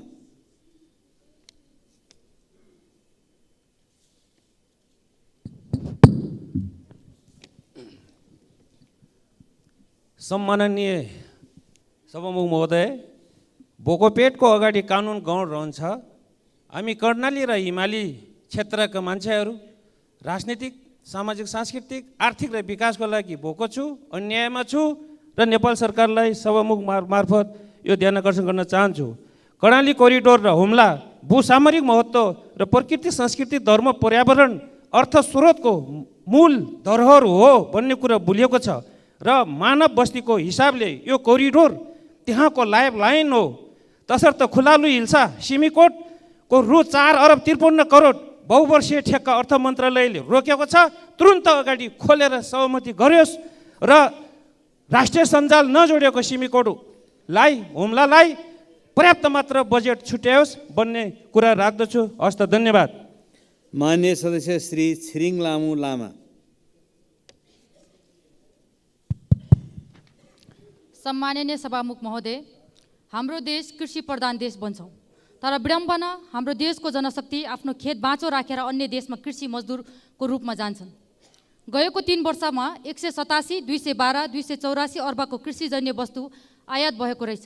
सम्माननीय सभामुख महोदय, बोकोपेटको अगाडि कानुन गौण रहन्छ। हामी कर्णाली र हिमाली क्षेत्रका मान्छेहरू राजनीतिक, सामाजिक, सांस्कृतिक, आर्थिक र विकासको लागि भोको छु, अन्यायमा छु र नेपाल सरकारलाई सभामुख मार्फत यो ध्यान आकर्षण गर्न चाहन्छु। कर्णाली कोरिडोर र हुम्ला भूसामरिक महत्त्व र प्रकृति, संस्कृति, धर्म, पर्यावरण, अर्थ स्रोतको मूल धरोहर हो भन्ने कुरा भुलिएको छ र मानव बस्तीको हिसाबले यो कोरिडोर त्यहाँको लाइफ लाइन हो। तसर्थ खुलालु हिल्सा सिमीकोटको रु 4 अरब 53 करोड बहुवर्षीय ठेक्का अर्थ मन्त्रालयले रोकेको छ। तुरुन्त अगाडि खोलेर सहमति गरियोस् र राष्ट्रिय सञ्जाल नजोडिएको सिमीकोटलाई, हुम्लालाई पर्याप्त मात्रा बजेट छुट्याओस् भन्ने कुरा राख्दछु। हस्त, धन्यवाद। माननीय सदस्य श्री छिरिङ लामु लामा। सम्माननीय सभामुख महोदय, हाम्रो देश कृषि प्रधान देश बन्छौँ, तर विडम्बना हाम्रो देशको जनशक्ति आफ्नो खेत बाँचो राखेर अन्य देशमा कृषि मजदुरको रूपमा जान्छन्। गएको 3 वर्षमा 187, 212, 284 अर्बको कृषिजन्य वस्तु आयात भएको रहेछ।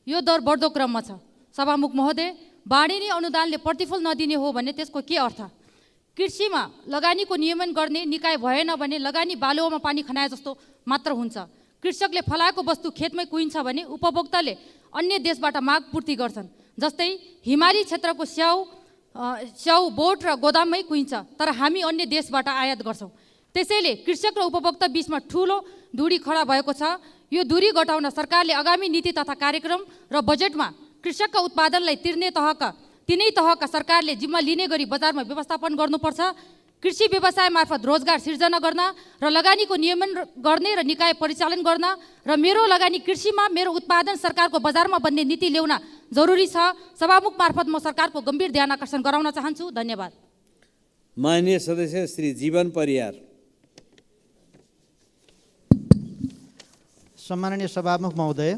यो दर बढ्दो क्रममा छ। सभामुख महोदय, बाढी अनुदानले प्रतिफल नदिने हो भने त्यसको के अर्थ? कृषिमा लगानीको नियमन गर्ने निकाय भएन भने लगानी बालुवामा पानी खनाए जस्तो मात्र हुन्छ। कृषकले फलाएको वस्तु खेतमै कुहिन्छ भने उपभोक्ताले अन्य देशबाट माग पूर्ति गर्छन्। जस्तै हिमाली क्षेत्रको स्याउ बोट र गोदाममै कुहिन्छ, तर हामी अन्य देशबाट आयात गर्छौँ। त्यसैले कृषक र उपभोक्ता बीचमा ठुलो दूरी खडा भएको छ। यो दूरी घटाउन सरकारले आगामी नीति तथा कार्यक्रम र बजेटमा कृषकका उत्पादनलाई तिनै तहका सरकारले जिम्मा लिने गरी बजारमा व्यवस्थापन गर्नुपर्छ। कृषि व्यवसाय मार्फत रोजगार सिर्जना गर्न र लगानीको नियमन गर्ने र निकाय परिचालन गर्न र मेरो लगानी कृषिमा, मेरो उत्पादन सरकारको बजारमा बन्ने नीति ल्याउन जरुरी छ। सभामुख मार्फत म सरकारको गम्भीर ध्यान आकर्षण गराउन चाहन्छु। धन्यवाद। माननीय सदस्य श्री जीवन परियार। सम्माननीय सभामुख महोदय,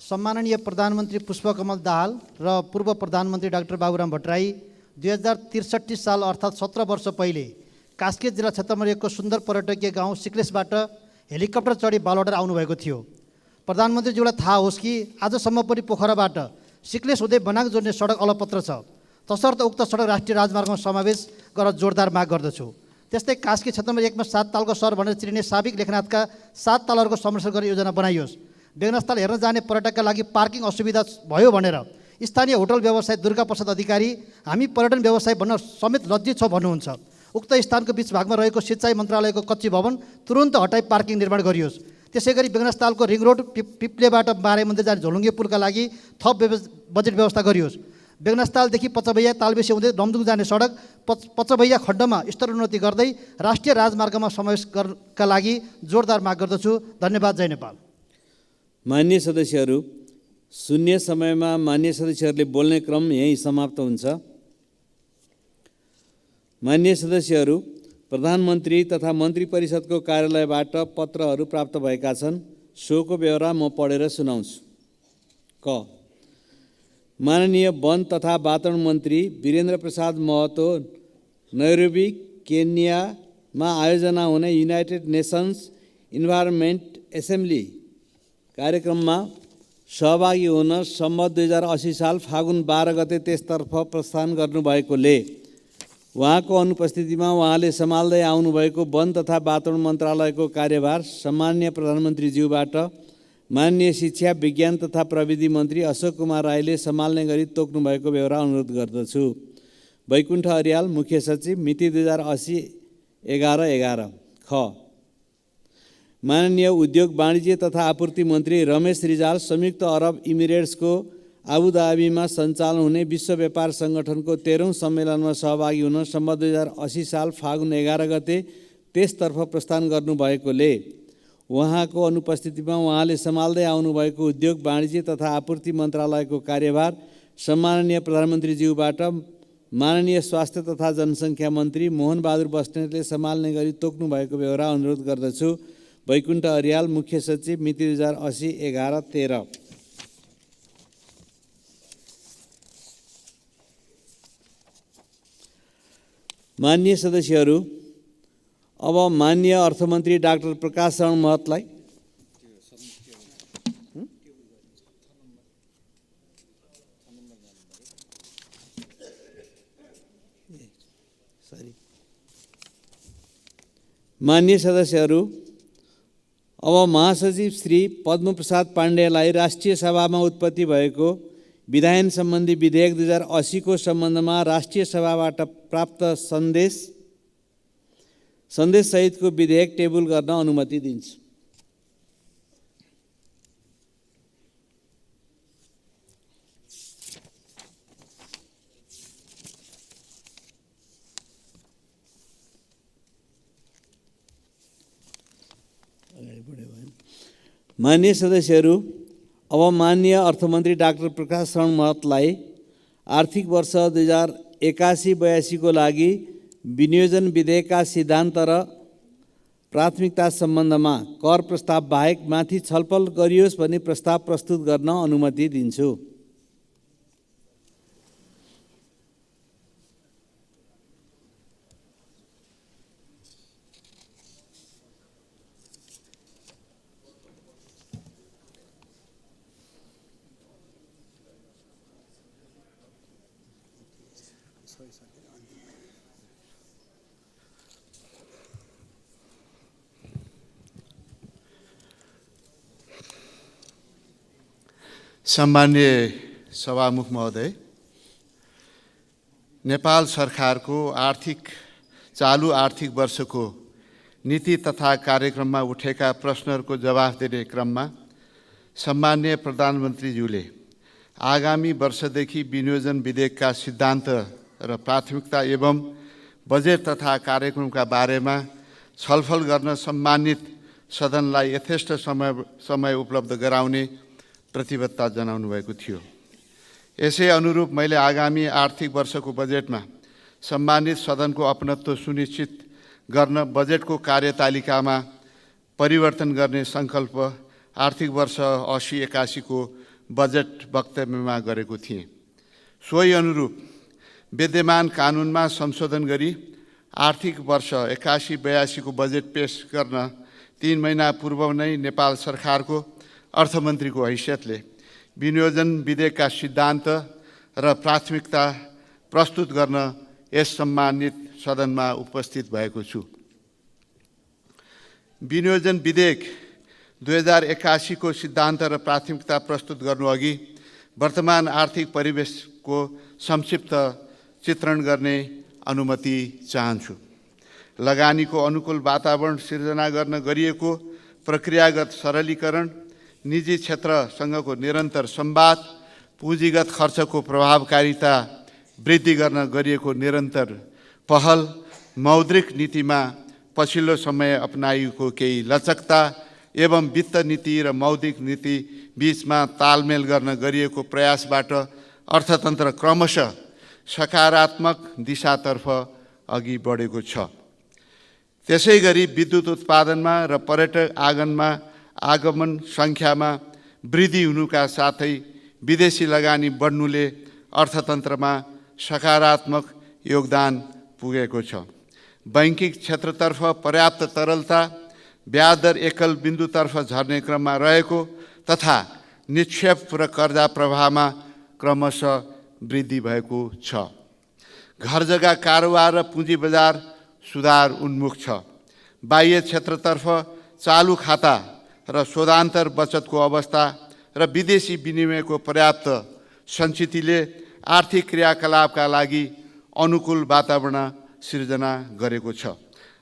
सम्माननीय प्रधानमन्त्री पुष्पकमल दाहाल र पूर्व प्रधानमन्त्री डाक्टर बाबुराम भट्टराई 2063 साल अर्थात् 17 वर्ष पहिले कास्की जिल्ला क्षेत्रमा रहेको सुन्दर पर्यटकीय गाउँ सिक्लेसबाट हेलिकप्टर चढी बालवाटार आउनुभएको थियो। प्रधानमन्त्रीज्यूलाई थाहा होस् कि आजसम्म पनि पोखराबाट सिक्लेस हुँदै बनाङ जोड्ने सडक अलपत्र छ, तसर्थ उक्त सडक राष्ट्रिय राजमार्गमा समावेश गर्न जोरदार माग गर्दछु। त्यस्तै कास्की क्षेत्र नम्बर 1 मा 7 तालको सहर भनेर चिनिने साबिक लेखनाथका 7 तालहरूको संरक्षण गर्ने योजना बनाइयोस्। बेगनास्थल हेर्न जाने पर्यटकका लागि पार्किङ असुविधा भयो भनेर स्थानीय होटल व्यवसायी दुर्गा प्रसाद अधिकारी हामी पर्यटन व्यवसाय भन्न समेत लज्जित छौँ भन्नुहुन्छ। उक्त स्थानको बीच भागमा रहेको सिँचाइ मन्त्रालयको कच्ची भवन तुरुन्त हटाई पार्किङ निर्माण गरियोस्। त्यसै गरी बेगनास्थलको रिङ रोड पिप्लेबाट बारे मन्दिर जाने झोलुङ्गे पुलका लागि थप बजेट व्यवस्था गरियोस्। बेगनास्थलदेखि पचभैया तालबेसी हुँदै रम्दुङ जाने सडक पचभैया खण्डमा स्तरोन्नति गर्दै राष्ट्रिय राजमार्गमा समावेश गर्नका लागि जोरदार माग गर्दछु। धन्यवाद। जय नेपाल। मान्य सदस्यहरू, शून्य समयमा मान्य सदस्यहरूले बोल्ने क्रम यहीँ समाप्त हुन्छ। मान्य सदस्यहरू, प्रधानमन्त्री तथा मन्त्री परिषदको कार्यालयबाट पत्रहरू प्राप्त भएका छन्। सोको ब्यौरा म पढेर सुनाउँछु। क, माननीय वन तथा वातावरण मन्त्री वीरेन्द्र प्रसाद महतो नैरोबी केन्यामा आयोजना हुने युनाइटेड नेसन्स इन्भाइरोन्मेन्ट एसेम्ब्ली कार्यक्रममा सहभागी हुन सम्मत 2080 साल फागुन 12 गते त्यसतर्फ प्रस्थान गर्नुभएकोले उहाँको अनुपस्थितिमा उहाँले सम्हाल्दै आउनुभएको वन तथा वातावरण मन्त्रालयको कार्यभार सम्माननीय प्रधानमन्त्रीज्यूबाट माननीय शिक्षा विज्ञान तथा प्रविधि मन्त्री अशोक कुमार राईले सम्हाल्ने गरी तोक्नु भएको बेहोरा अनुरोध गर्दछु। वैकुण्ठ अर्याल, मुख्य सचिव, मिति 2080 11/11। ख, माननीय उद्योग वाणिज्य तथा आपूर्ति मन्त्री रमेश रिजाल संयुक्त अरब इमिरेट्सको आबुधाबीमा सञ्चालन हुने विश्व व्यापार सङ्गठनको 13औं सम्मेलनमा सहभागी हुन सम्मत 2080 साल फागुन 11 गते त्यसतर्फ प्रस्थान गर्नुभएकोले उहाँको अनुपस्थितिमा उहाँले सम्हाल्दै आउनुभएको उद्योग वाणिज्य तथा आपूर्ति मन्त्रालयको कार्यभार सम्माननीय प्रधानमन्त्रीज्यूबाट माननीय स्वास्थ्य तथा जनसङ्ख्या मन्त्री मोहन बहादुर बस्नेतले सम्हाल्ने गरी तोक्नु भएको बेहोरा अनुरोध गर्दछु। वैकुण्ठ अर्याल, मुख्य सचिव, मिति 2080 11/13। मान्य सदस्यहरू, अब मान्य अर्थमन्त्री डाक्टर प्रकाश शरण महतलाई मान्य सदस्यहरू, अब महासचिव श्री पद्मप्रसाद पाण्डेलाई राष्ट्रिय सभामा उत्पत्ति भएको विधायन सम्बन्धी विधेयक 2080 को सम्बन्धमा राष्ट्रिय सभाबाट प्राप्त सन्देश सहितको विधेयक टेबल गर्न अनुमति दिन्छु। मान्य सदस्यहरू, अब माननीय अर्थमन्त्री डाक्टर प्रकाश शरण महतलाई आर्थिक वर्ष 2081-82 को लागि विनियोजन विधेयकका सिद्धान्त र प्राथमिकता सम्बन्धमा कर प्रस्ताव बाहेक माथि छलफल गरियोस् भन्ने प्रस्ताव प्रस्तुत गर्न अनुमति दिन्छु। सम्मान्य सभामुख महोदय, नेपाल सरकारको चालु आर्थिक वर्षको नीति तथा कार्यक्रममा उठेका प्रश्नहरूको जवाफ दिने क्रममा सम्मान्य प्रधानमन्त्रीज्यूले आगामी वर्षदेखि विनियोजन विधेयकका सिद्धान्त र प्राथमिकता एवं बजेट तथा कार्यक्रमका बारेमा छलफल गर्न सम्मानित सदनलाई यथेष्ट समय उपलब्ध गराउने प्रतिबद्धता जनाउनु भएको थियो। यसै अनुरूप मैले आगामी आर्थिक वर्षको बजेटमा सम्मानित सदनको अपनत्व सुनिश्चित गर्न बजेटको कार्यतालिकामा परिवर्तन गर्ने सङ्कल्प आर्थिक वर्ष 80-81 को बजेट वक्तव्यमा गरेको थिएँ। सोही अनुरूप विद्यमान कानुनमा संशोधन गरी आर्थिक वर्ष 81-82 को बजेट पेश गर्न 3 महिना पूर्व नै नेपाल सरकारको अर्थमन्त्रीको हैसियतले विनियोजन विधेयकका सिद्धान्त र प्राथमिकता प्रस्तुत गर्न यस सम्मानित सदनमा उपस्थित भएको छु। विनियोजन विधेयक 2081 को सिद्धान्त र प्राथमिकता प्रस्तुत गर्नुअघि वर्तमान आर्थिक परिवेशको संक्षिप्त चित्रण गर्ने अनुमति चाहन्छु। लगानीको अनुकूल वातावरण सिर्जना गर्न गरिएको प्रक्रियागत सरलीकरण, निजी क्षेत्रसँगको निरन्तर संवाद, पुँजीगत खर्चको प्रभावकारिता वृद्धि गर्न गरिएको निरन्तर पहल, मौद्रिक नीतिमा पछिल्लो समय अपनाइएको केही लचकता एवं वित्त नीति र मौद्रिक नीति बीचमा तालमेल गर्न गरिएको प्रयासबाट अर्थतन्त्र क्रमशः सकारात्मक दिशातर्फ अघि बढेको छ। त्यसैगरी विद्युत उत्पादनमा र पर्यटक आगमन सङ्ख्यामा वृद्धि हुनुका साथै विदेशी लगानी बढ्नुले अर्थतन्त्रमा सकारात्मक योगदान पुगेको छ। बैंकिङ क्षेत्रतर्फ पर्याप्त तरलता, ब्याज दर एकल बिन्दुतर्फ झर्ने क्रममा रहेको तथा निक्षेप र कर्जा प्रवाहमा क्रमशः वृद्धि भएको छ। घर जग्गा कारोबार र पुँजी बजार सुधार उन्मुख छ। बाह्य क्षेत्रतर्फ चालु खाता र शोधान्तर बचतको अवस्था र विदेशी विनिमयको पर्याप्त सञ्चितले आर्थिक क्रियाकलापका लागि अनुकूल वातावरण सिर्जना गरेको छ।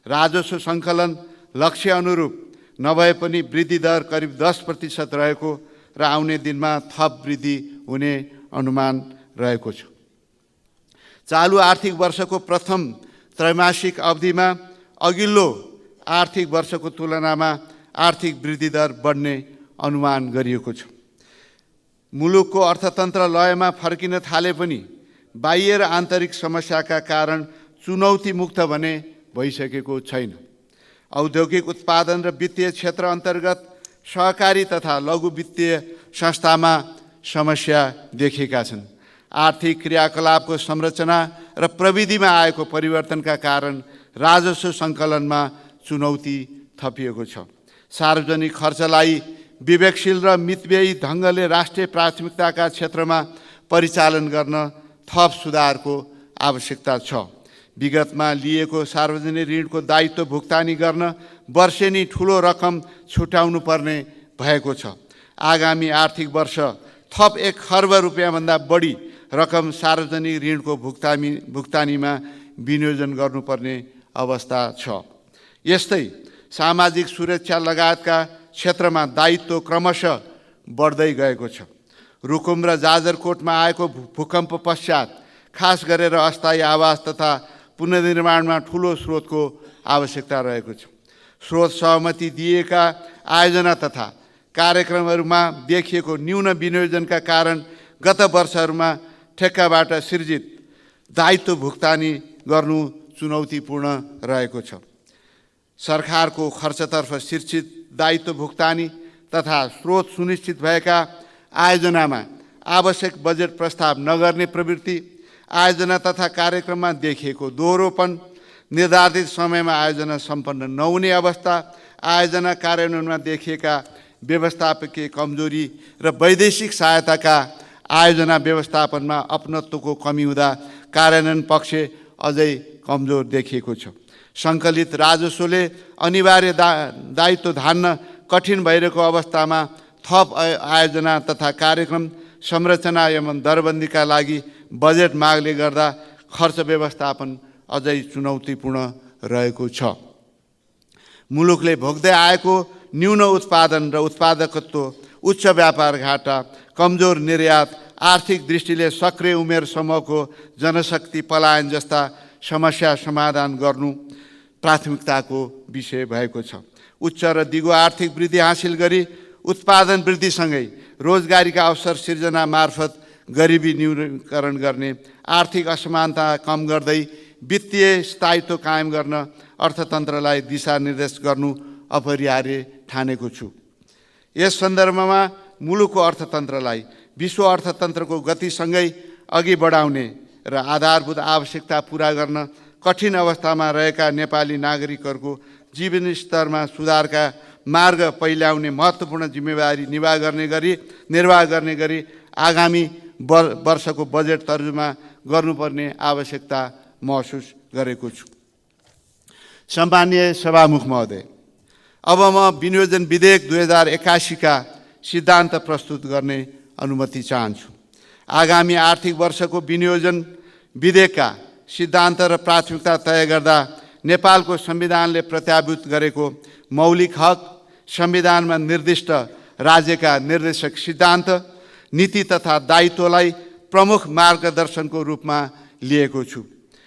राजस्व सङ्कलन लक्ष्य अनुरूप नभए पनि वृद्धि दर करिब 10% रहेको र आउने दिनमा थप वृद्धि हुने अनुमान रहेको छ। चालु आर्थिक वर्षको प्रथम त्रैमासिक अवधिमा अघिल्लो आर्थिक वर्षको तुलनामा आर्थिक वृद्धि दर बढ्ने अनुमान गरिएको छ। मुलुकको अर्थतन्त्र लयमा फर्किन थाले पनि बाह्य र आन्तरिक समस्याका कारण चुनौतीमुक्त भने भइसकेको छैन। औद्योगिक उत्पादन र वित्तीय क्षेत्र अन्तर्गत सहकारी तथा लघु वित्तीय संस्थामा समस्या देखिएका छन्। आर्थिक क्रियाकलापको संरचना र प्रविधिमा आएको परिवर्तनका कारण राजस्व सङ्कलनमा चुनौती थपिएको छ। सार्वजनिक खर्चलाई विवेकशील र मितव्ययी ढङ्गले राष्ट्रिय प्राथमिकताका क्षेत्रमा परिचालन गर्न थप सुधारको आवश्यकता छ। विगतमा लिएको सार्वजनिक ऋणको दायित्व भुक्तानी गर्न वर्षेनी ठुलो रकम छुट्याउनु पर्ने भएको छ। आगामी आर्थिक वर्ष थप 1 खर्ब रुपियाँभन्दा बढी रकम सार्वजनिक ऋणको भुक्तानीमा विनियोजन गर्नुपर्ने अवस्था छ। यस्तै सामाजिक सुरक्षा लगायतका क्षेत्रमा दायित्व क्रमशः बढ्दै गएको छ। रुकुम र जाजरकोटमा आएको भूकम्प पश्चात खास गरेर अस्थायी आवास तथा पुनर्निर्माणमा ठुलो स्रोतको आवश्यकता रहेको छ। स्रोत सहमति दिएका आयोजना तथा कार्यक्रमहरूमा देखिएको न्यून विनियोजनका कारण गत वर्षहरूमा ठेक्काबाट सिर्जित दायित्व भुक्तानी गर्नु चुनौतीपूर्ण रहेको छ। सरकारको खर्चतर्फ सिर्जित दायित्व भुक्तानी तथा स्रोत सुनिश्चित भएका आयोजनामा आवश्यक बजेट प्रस्ताव नगर्ने प्रवृत्ति, आयोजना तथा कार्यक्रममा देखिएको दोहोरोपन, निर्धारित समयमा आयोजना सम्पन्न नहुने अवस्था, आयोजना कार्यान्वयनमा देखिएका व्यवस्थापकीय कमजोरी र वैदेशिक सहायताका आयोजना व्यवस्थापनमा अपनत्वको कमी हुँदा कार्यान्वयन पक्ष अझै कमजोर देखिएको छ। सङ्कलित राजस्वले अनिवार्य दायित्व धान्न कठिन भइरहेको अवस्थामा थप आयोजना तथा कार्यक्रम संरचना एवं दरबन्दीका लागि बजेट मागले गर्दा खर्च व्यवस्थापन अझै चुनौतीपूर्ण रहेको छ। मुलुकले भोग्दै आएको न्यून उत्पादन र उत्पादकत्व, उच्च व्यापार घाटा, कमजोर निर्यात, आर्थिक दृष्टिले सक्रिय उमेर समूहको जनशक्ति पलायन जस्ता समस्या समाधान गर्नु प्राथमिकताको विषय भएको छ। उच्च र दिगो आर्थिक वृद्धि हासिल गरी उत्पादन वृद्धिसँगै रोजगारीका अवसर सिर्जना मार्फत गरिबी न्यूनीकरण गर्ने, आर्थिक असमानता कम गर्दै वित्तीय स्थायित्व कायम गर्न अर्थतन्त्रलाई दिशानिर्देश गर्नु अपरिहार्य ठानेको छु। यस सन्दर्भमा मुलुकको अर्थतन्त्रलाई विश्व अर्थतन्त्रको गतिसँगै अघि बढाउने र आधारभूत आवश्यकता पुरा गर्न कठिन अवस्थामा रहेका नेपाली नागरिकहरूको जीवन स्तरमा सुधारका मार्ग पहिल्याउने महत्त्वपूर्ण जिम्मेवारी निर्वाह गर्ने गरी आगामी वर्षको बजेट तर्जुमा गर्नुपर्ने आवश्यकता महसुस गरेको छु। सम्माननीय सभामुख महोदय, अब म विनियोजन विधेयक 2081 का सिद्धान्त प्रस्तुत गर्ने अनुमति चाहन्छु। आगामी आर्थिक वर्षको विनियोजन विधेयकका सिद्धान्त र प्राथमिकता तय गर्दा नेपालको संविधानले प्रत्याभूत गरेको मौलिक हक, संविधानमा निर्दिष्ट राज्यका निर्देशक सिद्धान्त, नीति तथा दायित्वलाई प्रमुख मार्गदर्शनको रूपमा लिएको छु।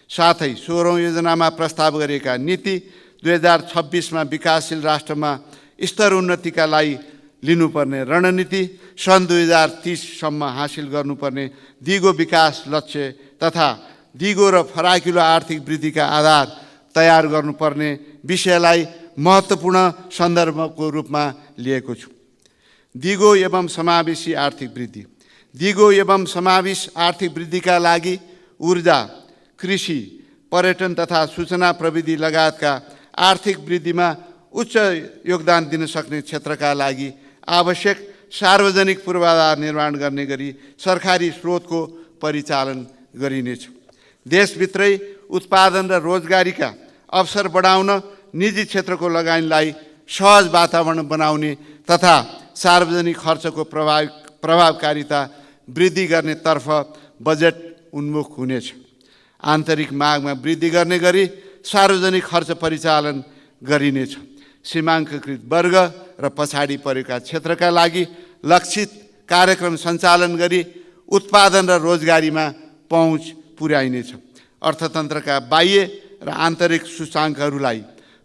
साथै 16औं योजनामा प्रस्ताव गरेका नीति 2026 मा विकासशील राष्ट्रमा स्तरोन्नतिका लागि लिनुपर्ने रणनीति, सन् 2030 सम्म हासिल गर्नुपर्ने दिगो विकास लक्ष्य तथा दिगो र फराकिलो आर्थिक वृद्धिका आधार तयार गर्नुपर्ने विषयलाई महत्त्वपूर्ण सन्दर्भको रूपमा लिएको छु। दिगो एवं समावेशी आर्थिक वृद्धि। दिगो एवं समावेश आर्थिक वृद्धिका लागि ऊर्जा, कृषि, पर्यटन तथा सूचना प्रविधि लगायतका आर्थिक वृद्धिमा उच्च योगदान दिन सक्ने क्षेत्रका लागि आवश्यक सार्वजनिक पूर्वाधार निर्माण गर्ने गरी सरकारी स्रोतको परिचालन गरिनेछ। देशभित्रै उत्पादन र रोजगारीका अवसर बढाउन निजी क्षेत्रको लगानीलाई सहज वातावरण बनाउने तथा सार्वजनिक खर्चको प्रभावकारिता वृद्धि गर्नेतर्फ बजेट उन्मुख हुनेछ। आन्तरिक मागमा वृद्धि गर्ने गरी सार्वजनिक खर्च परिचालन गरिनेछ। सीमाङ्ककृत वर्ग र पछाडि परेका क्षेत्रका लागि लक्षित कार्यक्रम सञ्चालन गरी उत्पादन र रोजगारीमा पहुँच पुर्याइनेछ। अर्थतन्त्रका बाह्य र आन्तरिक सूचाङ्कहरूलाई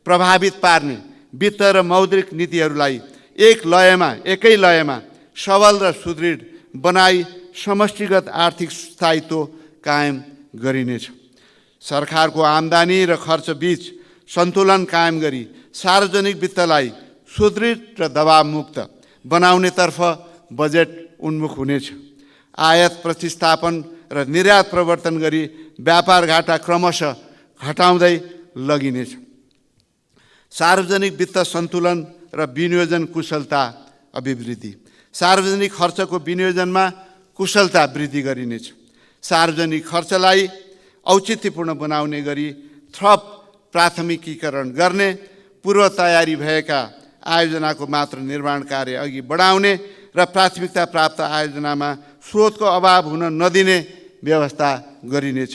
प्रभावित पार्ने वित्त र मौद्रिक नीतिहरूलाई एकै लयमा सबल र सुदृढ बनाई समष्टिगत आर्थिक स्थायित्व कायम गरिनेछ। सरकारको आम्दानी र खर्च बीच सन्तुलन कायम गरी सार्वजनिक वित्तलाई सुदृढ र दबावमुक्त बनाउनेतर्फ बजेट उन्मुख हुनेछ। आयात प्रतिस्थापन र निर्यात प्रवर्तन गरी व्यापार घाटा क्रमशः घटाउँदै लगिनेछ। सार्वजनिक वित्त सन्तुलन र विनियोजन कुशलता अभिवृद्धि। सार्वजनिक खर्चको विनियोजनमा कुशलता वृद्धि गरिनेछ। सार्वजनिक खर्चलाई औचित्यपूर्ण बनाउने गरी थप प्राथमिकीकरण गर्ने, पूर्व तयारी भएका आयोजनाको मात्र निर्माण कार्य अघि बढाउने र प्राथमिकता प्राप्त आयोजनामा स्रोतको अभाव हुन नदिने व्यवस्था गरिनेछ।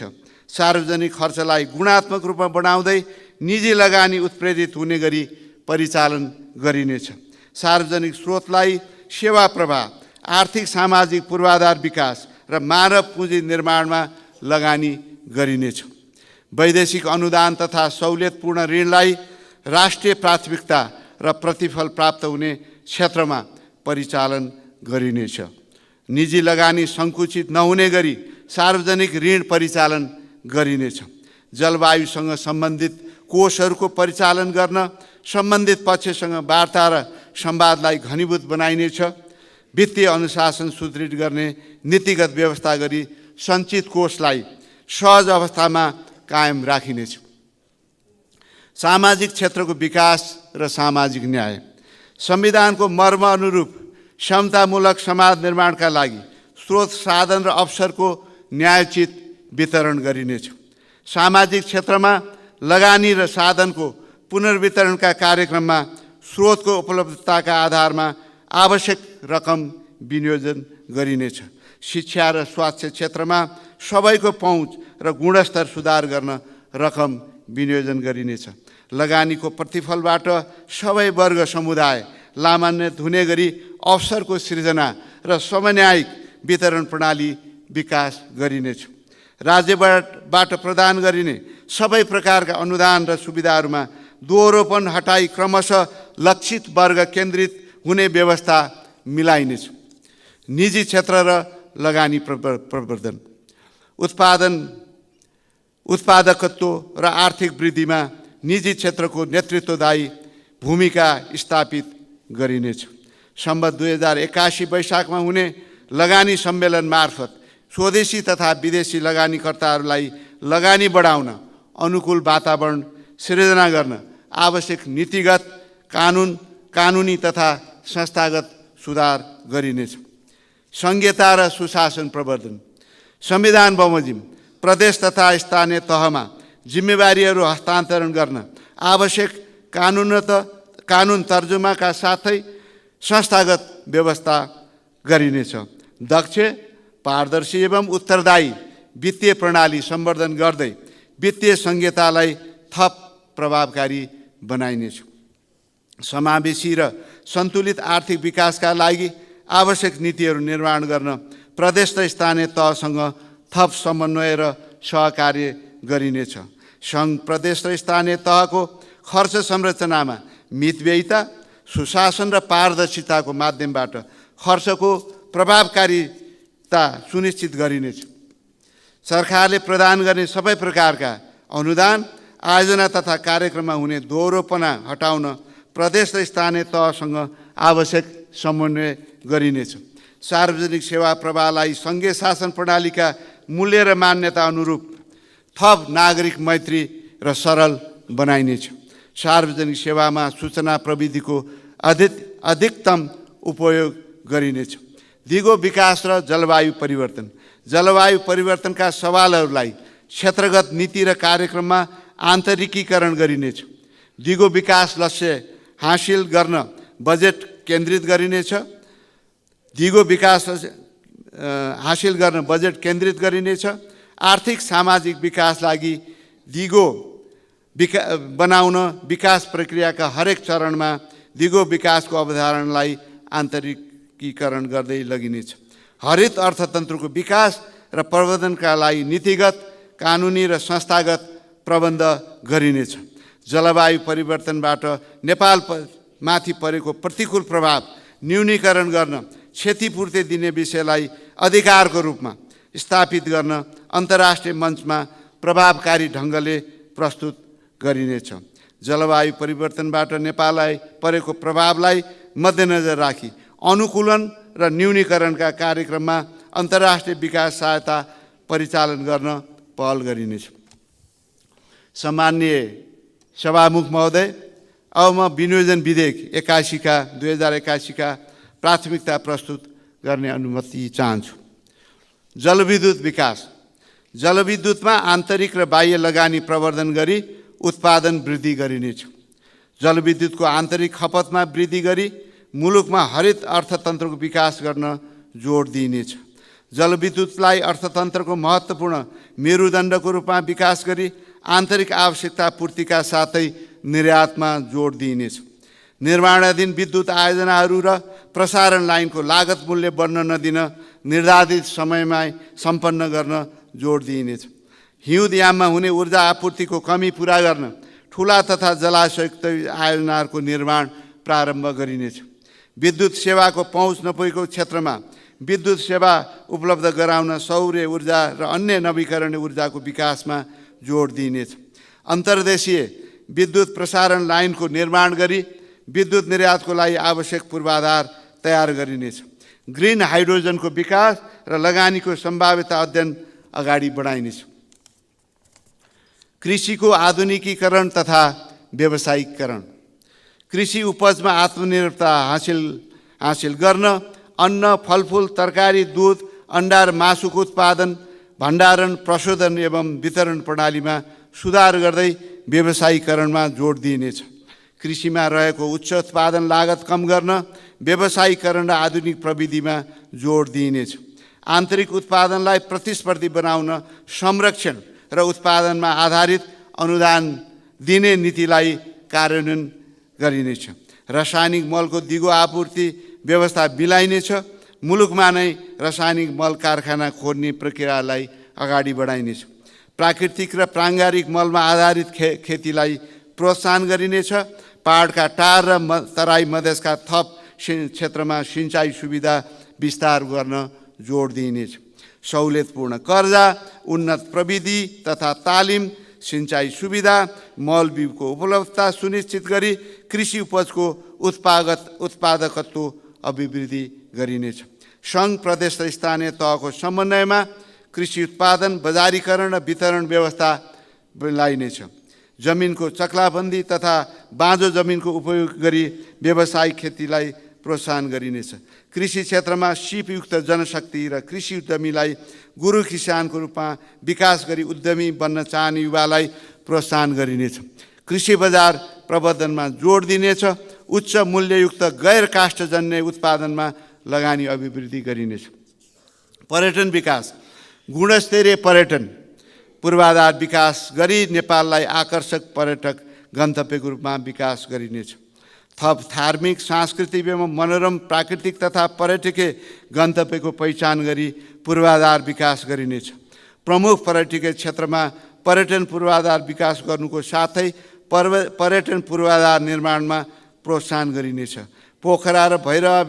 सार्वजनिक खर्चलाई गुणात्मक रूपमा बढाउँदै निजी लगानी उत्प्रेरित हुने गरी परिचालन गरिनेछ। सार्वजनिक स्रोतलाई सेवा प्रवाह, आर्थिक सामाजिक पूर्वाधार विकास र मानव पुँजी निर्माणमा लगानी गरिनेछ। वैदेशिक अनुदान तथा सहुलियतपूर्ण ऋणलाई राष्ट्रिय प्राथमिकता र प्रतिफल प्राप्त हुने क्षेत्रमा परिचालन गरिनेछ। निजी लगानी सङ्कुचित नहुने गरी सार्वजनिक ऋण परिचालन गरिनेछ। जलवायुसँग सम्बन्धित कोषहरूको परिचालन गर्न सम्बन्धित पक्षसँग वार्ता र संवादलाई घनीभूत बनाइनेछ। वित्तीय अनुशासन सुदृढ गर्ने नीतिगत व्यवस्था गरी सञ्चित कोषलाई सहज अवस्थामा कायम राखिनेछ। सामाजिक क्षेत्रको विकास र सामाजिक न्याय। संविधानको मर्म अनुरूप समतामूलक समाज निर्माणका लागि स्रोत, साधन र अवसरको न्यायोचित वितरण गरिनेछ। सामाजिक क्षेत्रमा लगानी र साधनको पुनर्वितरणका कार्यक्रममा स्रोतको उपलब्धताका आधारमा आवश्यक रकम विनियोजन गरिनेछ। शिक्षा र स्वास्थ्य क्षेत्रमा सबैको पहुँच र गुणस्तर सुधार गर्न रकम विनियोजन गरिनेछ। लगानीको प्रतिफलबाट सबै वर्ग समुदाय लाभान्वित हुने गरी अवसरको सृजना र समन्यायिक वितरण प्रणाली विकास गरिनेछ। राज्यबाट प्रदान गरिने सबै प्रकारका अनुदान र सुविधाहरूमा दोहोरोपन हटाई क्रमशः लक्षित वर्ग केन्द्रित हुने व्यवस्था मिलाइनेछ। निजी क्षेत्र र लगानी प्रवर्धन। उत्पादकत्व र आर्थिक वृद्धिमा निजी क्षेत्रको नेतृत्वदायी भूमिका स्थापित गरिनेछ। सम्बत 2081 वैशाखमा हुने लगानी सम्मेलन मार्फत स्वदेशी तथा विदेशी लगानीकर्ताहरूलाई लगानी बढाउन अनुकूल वातावरण सिर्जना गर्न आवश्यक नीतिगत, कानुनी तथा संस्थागत सुधार गरिनेछ। संहिता र सुशासन प्रवर्धन, संविधान बमोजिम प्रदेश तथा स्थानीय तहमा जिम्मेवारीहरू हस्तान्तरण गर्न आवश्यक कानुन तर्जुमाका साथै संस्थागत व्यवस्था गरिनेछ। दक्ष, पारदर्शी एवं उत्तरदायी वित्तीय प्रणाली सम्वर्धन गर्दै वित्तीय संहितालाई थप प्रभावकारी बनाइनेछ। समावेशी र सन्तुलित आर्थिक विकासका लागि आवश्यक नीतिहरू निर्माण गर्न प्रदेश र स्थानीय तहसँग थप समन्वय र सहकार्य गरिनेछ। सङ्घ, प्रदेश र स्थानीय तहको खर्च संरचनामा मितव्ययिता, सुशासन र पारदर्शिताको माध्यमबाट खर्चको प्रभावकारिता सुनिश्चित गरिनेछ। सरकारले प्रदान गर्ने सबै प्रकारका अनुदान, आयोजना तथा कार्यक्रममा हुने दोहोरोपना हटाउन प्रदेश र स्थानीय तहसँग आवश्यक समन्वय गरिनेछ। सार्वजनिक सेवा प्रवाहलाई सङ्घीय शासन प्रणालीका मूल्य र मान्यता अनुरूप थप नागरिक मैत्री र सरल बनाइनेछ। सार्वजनिक सेवामा सूचना प्रविधिको अधिकतम उपयोग गरिनेछ। दिगो विकास र जलवायु परिवर्तन, जलवायु परिवर्तनका सवालहरूलाई क्षेत्रगत नीति र कार्यक्रममा आन्तरिकीकरण गरिनेछ। दिगो विकास लक्ष्य हासिल गर्न बजेट केन्द्रित गरिनेछ। दिगो विकास हासिल गर्न बजेट केन्द्रित गरिनेछ। आर्थिक सामाजिक विकास लागि दिगो बनाउन विकास प्रक्रियाका हरेक चरणमा दिगो विकासको अवधारणालाई आन्तरिकीकरण गर्दै लगिनेछ। हरित अर्थतन्त्रको विकास र प्रवर्धनका लागि नीतिगत, कानुनी र संस्थागत प्रबन्ध गरिनेछ। जलवायु परिवर्तनबाट नेपालमाथि परेको प्रतिकूल प्रभाव न्यूनीकरण गर्न क्षतिपूर्ति दिने विषयलाई अधिकारको रूपमा स्थापित गर्न अन्तर्राष्ट्रिय मञ्चमा प्रभावकारी ढङ्गले प्रस्तुत गरिनेछ। जलवायु परिवर्तनबाट नेपाललाई परेको प्रभावलाई मध्यनजर राखी अनुकूलन र न्यूनीकरणका कार्यक्रममा अन्तर्राष्ट्रिय विकास सहायता परिचालन गर्न पहल गरिनेछ। सम्माननीय सभामुख महोदय, अब म विनियोजन विधेयक 2081 का प्राथमिकता प्रस्तुत गर्ने अनुमति चाहन्छु। जलविद्युत विकास, जलविद्युतमा आन्तरिक र बाह्य लगानी प्रवर्धन गरी उत्पादन वृद्धि गरिनेछ। जलविद्युतको आन्तरिक खपतमा वृद्धि गरी मुलुकमा हरित अर्थतन्त्रको विकास गर्न जोड दिइनेछ। जलविद्युतलाई अर्थतन्त्रको महत्त्वपूर्ण मेरुदण्डको रूपमा विकास गरी आन्तरिक आवश्यकता पूर्तिका साथै निर्यातमा जोड दिइनेछ। निर्माणाधीन विद्युत आयोजनाहरू र प्रसारण लाइनको लागत मूल्य बढ्न नदिन निर्धारित समयमा सम्पन्न गर्न जोड दिइनेछ। हिउँदयाममा हुने ऊर्जा आपूर्तिको कमी पुरा गर्न ठुला तथा जलाशयुक्त आयोजनाहरूको निर्माण प्रारम्भ गरिनेछ। विद्युत सेवाको पहुँच नपुगेको क्षेत्रमा विद्युत सेवा उपलब्ध गराउन सौर्य ऊर्जा र अन्य नवीकरणीय ऊर्जाको विकासमा जोड दिइनेछ। अन्तर्देशीय विद्युत प्रसारण लाइनको निर्माण गरी विद्युत निर्यातको लागि आवश्यक पूर्वाधार तयार गरिनेछ। ग्रिन हाइड्रोजनको विकास र लगानीको सम्भाव्यता अध्ययन अगाडि बढाइनेछ। कृषिको आधुनिकीकरण तथा व्यावसायिकरण, कृषि उपजमा आत्मनिर्भरता हासिल गर्न अन्न, फलफुल, तरकारी, दूध, अन्डा र मासुको उत्पादन, भण्डारण, प्रशोधन एवं वितरण प्रणालीमा सुधार गर्दै व्यावसायीकरणमा जोड दिइनेछ। कृषिमा रहेको उच्च उत्पादन लागत कम गर्न व्यावसायीकरण र आधुनिक प्रविधिमा जोड दिइनेछ। आन्तरिक उत्पादनलाई प्रतिस्पर्धी बनाउन संरक्षण र उत्पादनमा आधारित अनुदान दिने नीतिलाई कार्यान्वयन गरिनेछ। रासायनिक मलको दिगो आपूर्ति व्यवस्था मिलाइनेछ। मुलुकमा नै रासायनिक मल कारखाना खोल्ने प्रक्रियालाई अगाडि बढाइनेछ। प्राकृतिक र प्राङ्गारिक मलमा आधारित खेतीलाई प्रोत्साहन गरिनेछ। पहाडका टार र तराई मधेसका थप क्षेत्रमा सिँचाइ सुविधा विस्तार गर्न जोड दिइनेछ। सहुलियतपूर्ण कर्जा, उन्नत प्रविधि तथा तालिम, सिँचाइ सुविधा, मल बिउको उपलब्धता सुनिश्चित गरी कृषि उपजको उत्पादकत्व अभिवृद्धि गरिनेछ। सङ्घ, प्रदेश र स्थानीय तहको समन्वयमा कृषि उत्पादन, बजारीकरण र वितरण व्यवस्था मिलाइनेछ। जमिनको चक्लाबन्दी तथा बाँझो जमिनको उपयोग गरी व्यावसायिक खेतीलाई प्रोत्साहन गरिनेछ। कृषि क्षेत्रमा सिपयुक्त जनशक्ति र कृषि उद्यमीलाई गुरु किसानको रूपमा विकास गरी उद्यमी बन्न चाहने युवालाई प्रोत्साहन गरिनेछ। कृषि बजार प्रवर्धनमा जोड दिनेछ। उच्च मूल्ययुक्त गैर काष्ठजन्य उत्पादनमा लगानी अभिवृद्धि गरिनेछ। पर्यटन विकास, गुणस्तरीय पर्यटन पूर्वाधार विकास गरी नेपाललाई आकर्षक पर्यटक गन्तव्यको रूपमा विकास गरिनेछ। थप धार्मिक, सांस्कृतिक एवं मनोरम प्राकृतिक तथा पर्यटकीय गन्तव्यको पहिचान गरी पूर्वाधार विकास गरिनेछ। प्रमुख पर्यटकीय क्षेत्रमा पर्यटन पूर्वाधार विकास गर्नुको साथै पर्यटन पूर्वाधार निर्माणमा प्रोत्साहन गरिनेछ। पोखरा र भैरवा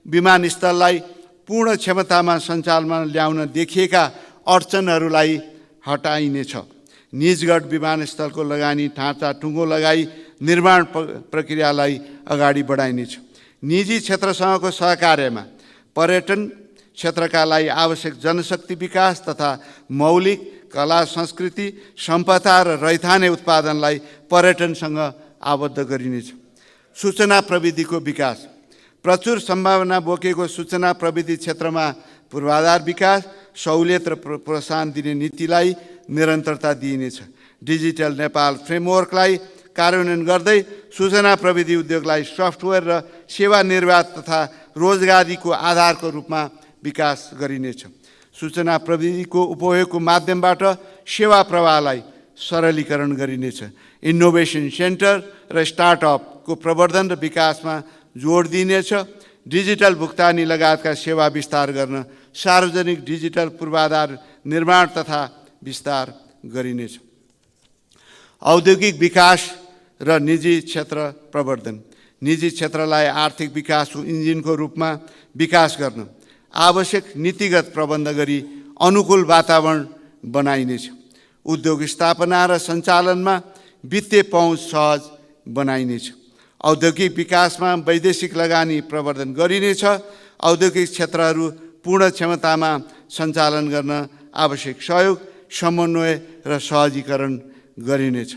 विमानस्थललाई पूर्ण क्षमतामा सञ्चालनमा ल्याउन देखिएका अडचनहरूलाई हटाइनेछ। निजगढ विमानस्थलको लगानी ढाँचा टुङ्गो लगाई निर्माण प्रक्रियालाई अगाडि बढाइनेछ। निजी क्षेत्रसँगको सहकार्यमा पर्यटन क्षेत्रका लागि आवश्यक जनशक्ति विकास तथा मौलिक कला संस्कृति सम्पदा र रैथाने उत्पादनलाई पर्यटनसँग आबद्ध गरिनेछ। सूचना प्रविधिको विकास, प्रचुर सम्भावना बोकेको सूचना प्रविधि क्षेत्रमा पूर्वाधार विकास, सहुलियत र प्रोत्साहन दिने नीतिलाई निरन्तरता दिइनेछ। डिजिटल नेपाल फ्रेमवर्कलाई कार्यान्वयन गर्दै सूचना प्रविधि उद्योगलाई सफ्टवेयर र सेवा निर्वाह तथा रोजगारीको आधारको रूपमा विकास गरिनेछ। सूचना प्रविधिको उपयोगको माध्यमबाट सेवा प्रवाहलाई सरलीकरण गरिनेछ। इनोभेसन सेन्टर र स्टार्टअपको प्रवर्धन र विकासमा जोड दिइनेछ। डिजिटल भुक्तानी लगायतका सेवा विस्तार गर्न सार्वजनिक डिजिटल पूर्वाधार निर्माण तथा विस्तार गरिनेछ। औद्योगिक विकास र निजी क्षेत्र प्रवर्धन, निजी क्षेत्रलाई आर्थिक विकासको इन्जिनको रूपमा विकास गर्न आवश्यक नीतिगत प्रबन्ध गरी अनुकूल वातावरण बनाइनेछ। उद्योग स्थापना र सञ्चालनमा वित्तीय पहुँच सहज बनाइनेछ। औद्योगिक विकासमा वैदेशिक लगानी प्रवर्धन गरिनेछ। औद्योगिक क्षेत्रहरू पूर्ण क्षमतामा सञ्चालन गर्न आवश्यक सहयोग, समन्वय र सहजीकरण गरिनेछ।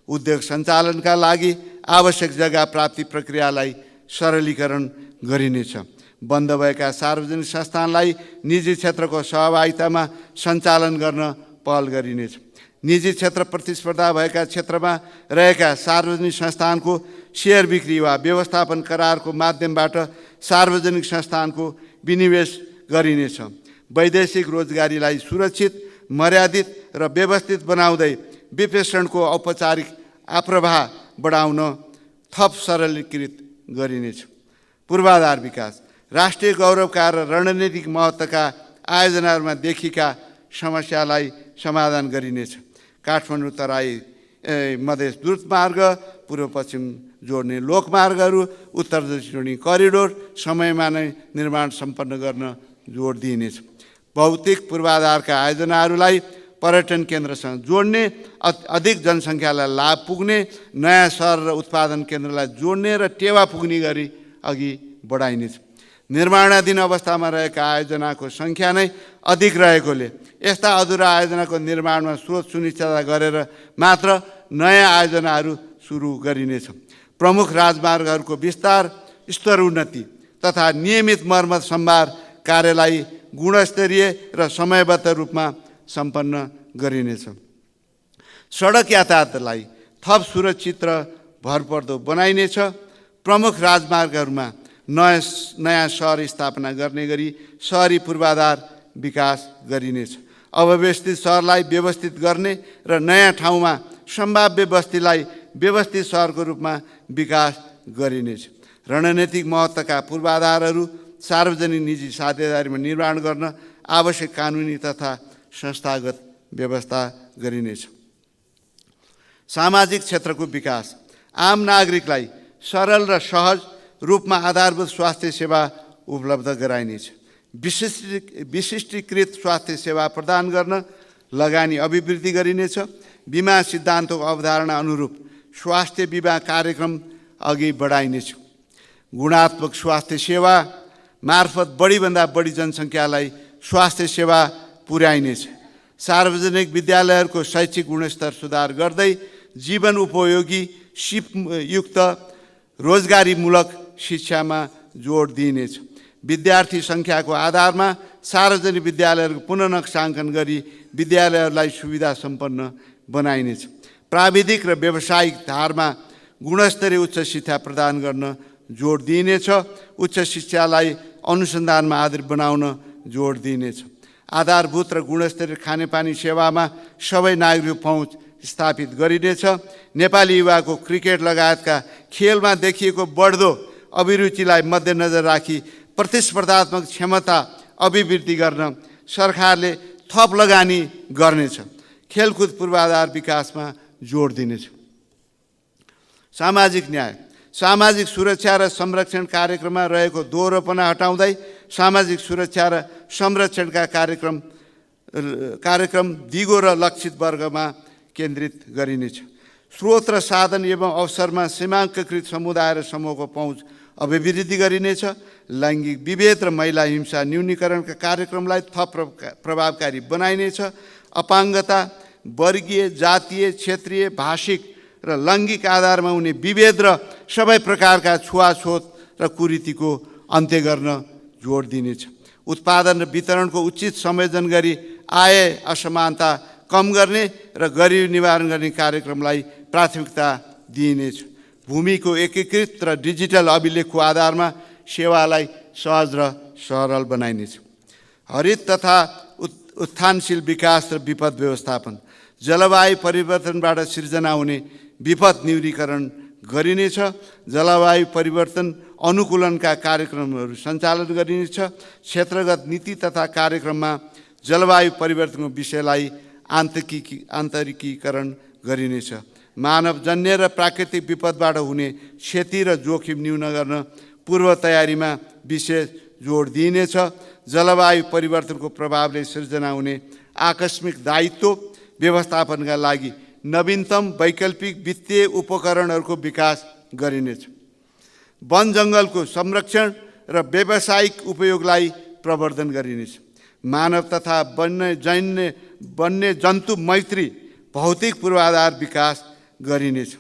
उद्योग सञ्चालनका लागि आवश्यक जग्गा प्राप्ति प्रक्रियालाई सरलीकरण गरिनेछ। बन्द भएका सार्वजनिक संस्थानलाई निजी क्षेत्रको सहभागितामा सञ्चालन गर्न पहल गरिनेछ। निजी क्षेत्र प्रतिस्पर्धा भएका क्षेत्रमा रहेका सार्वजनिक संस्थानको सेयर बिक्री वा व्यवस्थापन करारको माध्यमबाट सार्वजनिक संस्थानको विनिवेश गरिनेछ। वैदेशिक रोजगारीलाई सुरक्षित, मर्यादित र व्यवस्थित बनाउँदै विप्रेषणको औपचारिक आप्रवाह बढाउन थप सरलीकृत गरिनेछ। पूर्वाधार विकास, राष्ट्रिय गौरवका र रणनीतिक महत्त्वका आयोजनाहरूमा देखिएका समस्यालाई समाधान गरिनेछ। काठमाडौँ तराई मधेस द्रुत मार्ग, पूर्व पश्चिम जोड्ने लोकमार्गहरू, उत्तर दक्षिण जोड्ने करिडोर समयमा नै निर्माण सम्पन्न गर्न जोड दिइनेछ। भौतिक पूर्वाधारका आयोजनाहरूलाई पर्यटन केन्द्रसँग जोड्ने, अधिक जनसङ्ख्यालाई लाभ पुग्ने, नयाँ सहर र उत्पादन केन्द्रलाई जोड्ने र टेवा पुग्ने गरी अघि बढाइनेछ। निर्माणाधीन अवस्थामा रहेका आयोजनाको सङ्ख्या नै अधिक रहेकोले यस्ता अधुरा आयोजनाको निर्माणमा स्रोत सुनिश्चित गरेर मात्र नयाँ आयोजनाहरू सुरु गरिनेछ। प्रमुख राजमार्गहरूको विस्तार, स्तरोन्नति तथा नियमित मर्मत सम्भार कार्यलाई गुणस्तरीय र समयबद्ध रूपमा सम्पन्न गरिनेछ। सडक यातायातलाई थप सुरक्षित र भरपर्दो बनाइनेछ। प्रमुख राजमार्गहरूमा नयाँ सहर स्थापना गर्ने गरी सहरी पूर्वाधार विकास गरिनेछ। अव्यवस्थित सहरलाई व्यवस्थित गर्ने र नयाँ ठाउँमा सम्भाव्य बस्तीलाई व्यवस्थित सहरको रूपमा विकास गरिनेछ। रणनीतिक महत्त्वका पूर्वाधारहरू सार्वजनिक निजी साझेदारीमा निर्माण गर्न आवश्यक कानुनी तथा संस्थागत व्यवस्था गरिनेछ। सामाजिक क्षेत्रको विकास, आम नागरिकलाई सरल र सहज रूपमा आधारभूत स्वास्थ्य सेवा उपलब्ध गराइनेछ। विशिष्टीकृत स्वास्थ्य सेवा प्रदान गर्न लगानी अभिवृद्धि गरिनेछ। बिमा सिद्धान्तको अवधारणा अनुरूप स्वास्थ्य बिमा कार्यक्रम अघि बढाइनेछ। गुणात्मक स्वास्थ्य सेवा मार्फत बढीभन्दा बढी जनसङ्ख्यालाई स्वास्थ्य सेवा पुर्याइनेछ। सार्वजनिक विद्यालयहरूको शैक्षिक गुणस्तर सुधार गर्दै जीवन उपयोगी सिपयुक्त रोजगारीमूलक शिक्षामा जोड दिइनेछ। विद्यार्थी सङ्ख्याको आधारमा सार्वजनिक विद्यालयहरूको पुनर्नक्साङ्कन गरी विद्यालयहरूलाई सुविधा सम्पन्न बनाइनेछ। प्राविधिक र व्यावसायिक धारमा गुणस्तरीय उच्च शिक्षा प्रदान गर्न जोड दिइनेछ। उच्च शिक्षालाई अनुसन्धानमा आधारित बनाउन जोड दिइनेछ। आधारभूत र गुणस्तरीय खानेपानी सेवामा सबै नागरिक पहुँच स्थापित गरिनेछ। नेपाली युवाको क्रिकेट लगायतका खेलमा देखिएको बढ्दो अभिरुचिलाई मध्यनजर राखी प्रतिस्पर्धात्मक क्षमता अभिवृद्धि गर्न सरकारले थप लगानी गर्नेछ। खेलकुद पूर्वाधार विकासमा जोड दिनेछ। सामाजिक न्याय, सामाजिक सुरक्षा र संरक्षण कार्यक्रममा रहेको दोहोरोपना हटाउँदै सामाजिक सुरक्षा र संरक्षणका कार्यक्रम दिगो र लक्षित वर्गमा केन्द्रित गरिनेछ। स्रोत र साधन एवं अवसरमा सीमाङ्ककृत समुदाय र समूहको पहुँच अभिवृद्धि गरिनेछ। लैङ्गिक विभेद र महिला हिंसा न्यूनीकरणका कार्यक्रमलाई थप प्रभावकारी बनाइनेछ। अपाङ्गता, वर्गीय, जातीय, क्षेत्रीय, भाषिक र लैङ्गिक आधारमा हुने विभेद र सबै प्रकारका छुवाछुत र कुरीतिको अन्त्य गर्न जोड दिनेछ। उत्पादन र वितरणको उचित संयोजन गरी आय असमानता कम गर्ने र गरिबी निवारण गर्ने कार्यक्रमलाई प्राथमिकता दिइनेछ। भूमिको एकीकृत र डिजिटल अभिलेखको आधारमा सेवालाई सहज र सरल बनाइनेछ। हरित तथा उत्थानशील विकास र विपद व्यवस्थापन, जलवायु परिवर्तनबाट सिर्जना हुने विपद न्यूनीकरण गरिनेछ। जलवायु परिवर्तन अनुकूलनका कार्यक्रमहरू सञ्चालन गरिनेछ। क्षेत्रगत नीति तथा कार्यक्रममा जलवायु परिवर्तनको विषयलाई आन्तरिकीकरण गरिनेछ। मानवजन्य र प्राकृतिक विपदबाट हुने क्षति र जोखिम न्यून गर्न पूर्व तयारीमा विशेष जोड दिइनेछ। जलवायु परिवर्तनको प्रभावले सिर्जना हुने आकस्मिक दायित्व व्यवस्थापनका लागि नवीनतम वैकल्पिक वित्तीय उपकरणहरूको विकास गरिनेछ। वन जङ्गलको संरक्षण र व्यावसायिक उपयोगलाई प्रवर्धन गरिनेछ। मानव तथा वन्य जन्तु मैत्री भौतिक पूर्वाधार विकास गरिनेछ।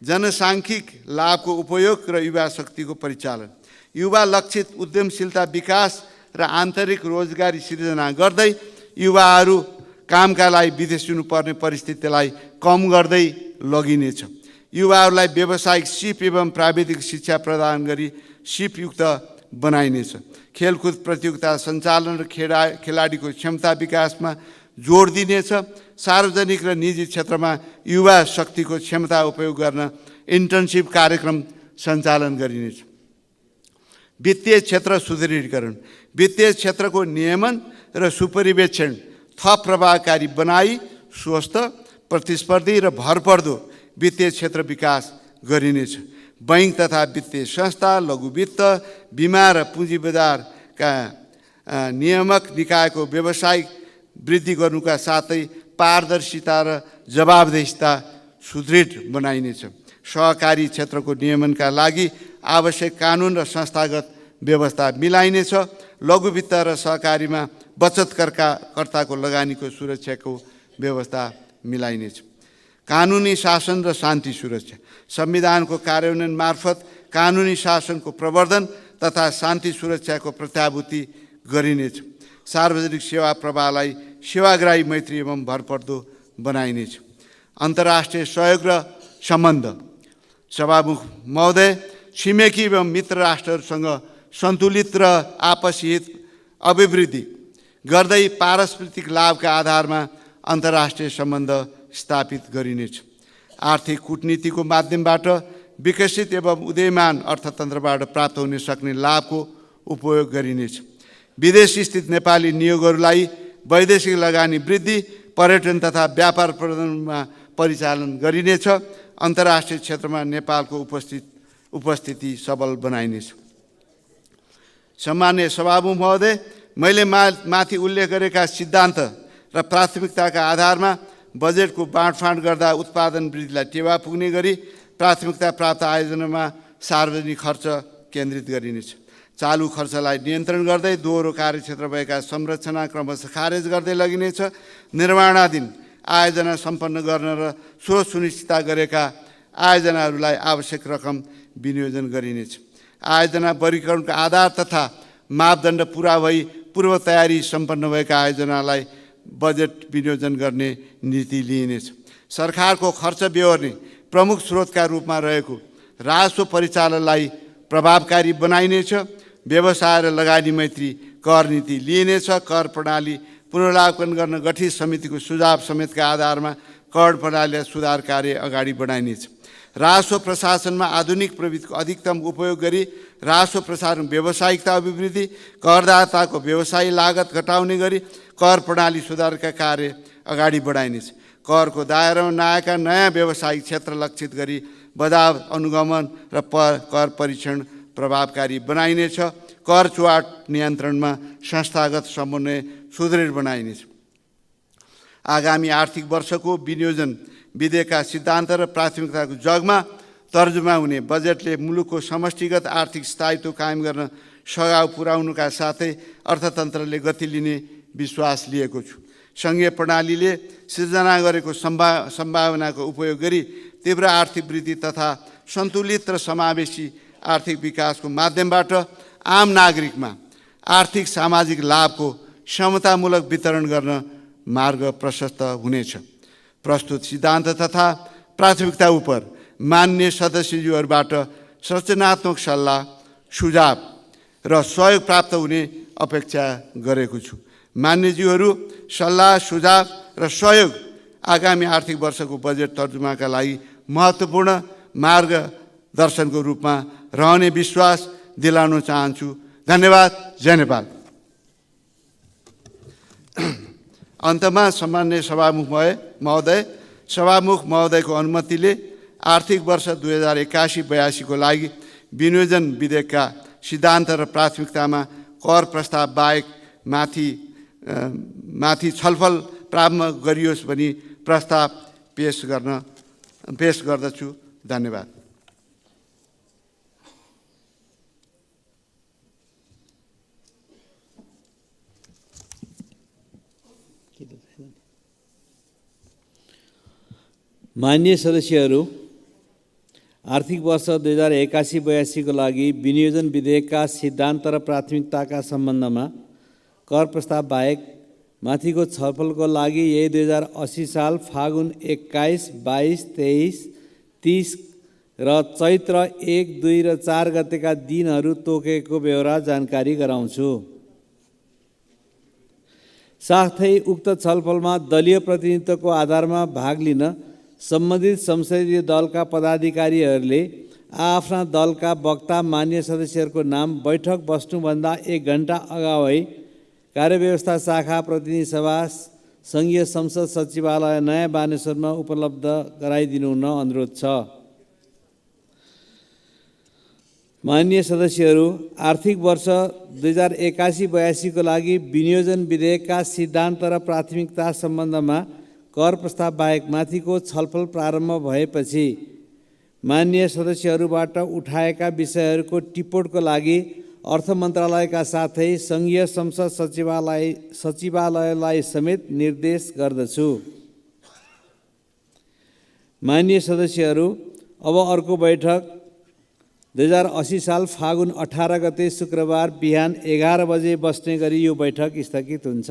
जनसाङ्ख्यिक लाभको उपयोग र युवा शक्तिको परिचालन, युवा लक्षित उद्यमशीलता विकास र आन्तरिक रोजगारी सिर्जना गर्दै युवाहरू कामका लागि विदेश जानुपर्ने परिस्थितिलाई कम गर्दै लगिनेछ। युवाहरूलाई व्यावसायिक सिप एवं प्राविधिक शिक्षा प्रदान गरी सिपयुक्त बनाइनेछ। खेलकुद प्रतियोगिता सञ्चालन र खेलाडीको क्षमता विकासमा जोड दिनेछ। सार्वजनिक र निजी क्षेत्रमा युवा शक्तिको क्षमता उपयोग गर्न इन्टर्नसिप कार्यक्रम सञ्चालन गरिनेछ। वित्तीय क्षेत्र सुदृढीकरण, वित्तीय क्षेत्रको नियमन र सुपरिवेक्षण थप प्रभावकारी बनाई स्वस्थ, प्रतिस्पर्धी र भरपर्दो वित्तीय क्षेत्र विकास गरिनेछ। बैङ्क तथा वित्तीय संस्था, लघु वित्त, बिमा र पुँजी बजारका नियामक निकायको व्यावसायिक वृद्धि गर्नुका साथै पारदर्शिता र जवाबदेहिता सुदृढ बनाइनेछ। सहकारी क्षेत्रको नियमनका लागि आवश्यक कानुन र संस्थागत व्यवस्था मिलाइनेछ। लघु वित्त र सहकारीमा बचतकर्ताको लगानीको सुरक्षाको व्यवस्था मिलाइनेछ। कानुनी शासन र शान्ति सुरक्षा, संविधानको कार्यान्वयन मार्फत कानुनी शासनको प्रवर्धन तथा शान्ति सुरक्षाको प्रत्याभूति गरिनेछ। सार्वजनिक सेवा प्रवाहलाई सेवाग्राही मैत्री एवं भरपर्दो बनाइनेछ। अन्तर्राष्ट्रिय सहयोग र सम्बन्ध, सभामुख महोदय, छिमेकी एवं मित्र राष्ट्रहरूसँग सन्तुलित र आपसी हित अभिवृद्धि गर्दै पारस्परिक लाभका आधारमा अन्तर्राष्ट्रिय सम्बन्ध स्थापित गरिनेछ। आर्थिक कूटनीतिको माध्यमबाट विकसित एवं उदयमान अर्थतन्त्रबाट प्राप्त हुन सक्ने लाभको उपयोग गरिनेछ। विदेश स्थित नेपाली नियोगहरूलाई वैदेशिक लगानी वृद्धि, पर्यटन तथा व्यापार प्रवर्धनमा परिचालन गरिनेछ। अन्तर्राष्ट्रिय क्षेत्रमा नेपालको उपस्थिति सबल बनाइनेछ। सम्माननीय सभामुख महोदय, मैले माथि उल्लेख गरेका सिद्धान्त र प्राथमिकताका आधारमा बजेटको बाँडफाँड गर्दा उत्पादन वृद्धिलाई टेवा पुग्ने गरी प्राथमिकता प्राप्त आयोजनामा सार्वजनिक खर्च केन्द्रित गरिनेछ। चालु खर्चलाई नियन्त्रण गर्दै दोहोरो कार्यक्षेत्र भएका संरचना क्रमशः खारेज गर्दै लगिनेछ। निर्माणाधीन आयोजना सम्पन्न गर्न र स्रोत सुनिश्चित गरेका आयोजनाहरूलाई आवश्यक रकम विनियोजन गरिनेछ। आयोजना वर्गीकरणको आधार तथा मापदण्ड पुरा भई पूर्व तयारी सम्पन्न भएका आयोजनालाई बजेट विनियोजन गर्ने नीति लिइनेछ। सरकारको खर्च बेहोर्ने प्रमुख स्रोतका रूपमा रहेको राजस्व परिचालनलाई प्रभावकारी बनाइनेछ। व्यवसाय र लगानी मैत्री कर नीति लिइनेछ। कर प्रणाली पुनरावलोकन गर्न गठित समितिको सुझाव समेतका आधारमा कर प्रणालीलाई सुधार कार्य अगाडि बढाइनेछ। राजस्व प्रशासनमा आधुनिक प्रविधिको अधिकतम उपयोग गरी राजस्व प्रशासन व्यावसायिकता अभिवृद्धि, करदाताको व्यवसायी लागत घटाउने गरी कर प्रणाली सुधारका कार्य अगाडि बढाइनेछ। करको दायरामा नआएका नयाँ व्यावसायिक क्षेत्र लक्षित गरी बजार अनुगमन र कर परीक्षण प्रभावकारी बनाइनेछ। कर चुहाट नियन्त्रणमा संस्थागत समन्वय सुदृढ बनाइनेछ। आगामी आर्थिक वर्षको विनियोजन विधेयकका सिद्धान्त र प्राथमिकताको जगमा तर्जुमा हुने बजेटले मुलुकको समष्टिगत आर्थिक स्थायित्व कायम गर्न सघाउ पुर्याउनुका साथै अर्थतन्त्रले गति लिने विश्वास लिएको छु। सङ्घीय प्रणालीले सिर्जना गरेको सम्भावनाको उपयोग गरी तीव्र आर्थिक वृद्धि तथा सन्तुलित र समावेशी आर्थिक विकासको माध्यमबाट आम नागरिकमा आर्थिक सामाजिक लाभको समतामूलक वितरण गर्न मार्ग प्रशस्त हुनेछ। प्रस्तुत सिद्धान्त तथा प्राथमिकता उप मान्य सदस्यज्यूहरूबाट रचनात्मक सल्लाह, सुझाव र सहयोग प्राप्त हुने अपेक्षा गरेको छु। मान्यज्यूहरू सल्लाह, सुझाव र सहयोग आगामी आर्थिक वर्षको बजेट तर्जुमाका लागि महत्त्वपूर्ण मार्गदर्शनको रूपमा रहने विश्वास दिलाउन चाहन्छु। धन्यवाद। जय नेपाल। अन्तमा सम्माननीय सभामुख महोदयको अनुमतिले आर्थिक वर्ष 2081-82 लागि विनियोजन विधेयकका सिद्धान्त र प्राथमिकतामा कर प्रस्ताव बाहेक माथि छलफल प्रारम्भ गरियोस् भनी प्रस्ताव पेश गर्दछु। धन्यवाद। मान्य सदस्यहरू, आर्थिक वर्ष 2081-82 को लागि विनियोजन विधेयकका सिद्धान्त र प्राथमिकताका सम्बन्धमा कर प्रस्ताव बाहेक माथिको छलफलको लागि यही 2080 साल फागुन 21, 22, 23, 30 र चैत्र 1, 2 र 4 गतेका दिनहरू तोकेको बेहोरा जानकारी गराउँछु। साथै उक्त छलफलमा दलीय प्रतिनिधित्वको आधारमा भाग लिन सम्बन्धित संसदीय दलका पदाधिकारीहरूले आफ्ना दलका वक्ता मान्य सदस्यहरूको नाम बैठक बस्नुभन्दा 1 घण्टा अगावै कार्यव्यवस्था शाखा, प्रतिनिधि सभा, सङ्घीय संसद सचिवालय नयाँ बानेश्वरमा उपलब्ध गराइदिनु हुन अनुरोध छ। मान्य सदस्यहरू, आर्थिक वर्ष 2081-82 को लागि विनियोजन विधेयकका सिद्धान्त र प्राथमिकता सम्बन्धमा कर प्रस्ताव बाहेक माथिको छलफल प्रारम्भ भएपछि मान्य सदस्यहरूबाट उठाएका विषयहरूको टिप्पणको लागि अर्थ मन्त्रालयका साथै सङ्घीय संसद सचिवालयलाई समेत निर्देश गर्दछु। मान्य सदस्यहरू, अब अर्को बैठक 2080 साल फागुन 18 गते शुक्रबार बिहान 11 बजे बस्ने गरी यो बैठक स्थगित हुन्छ।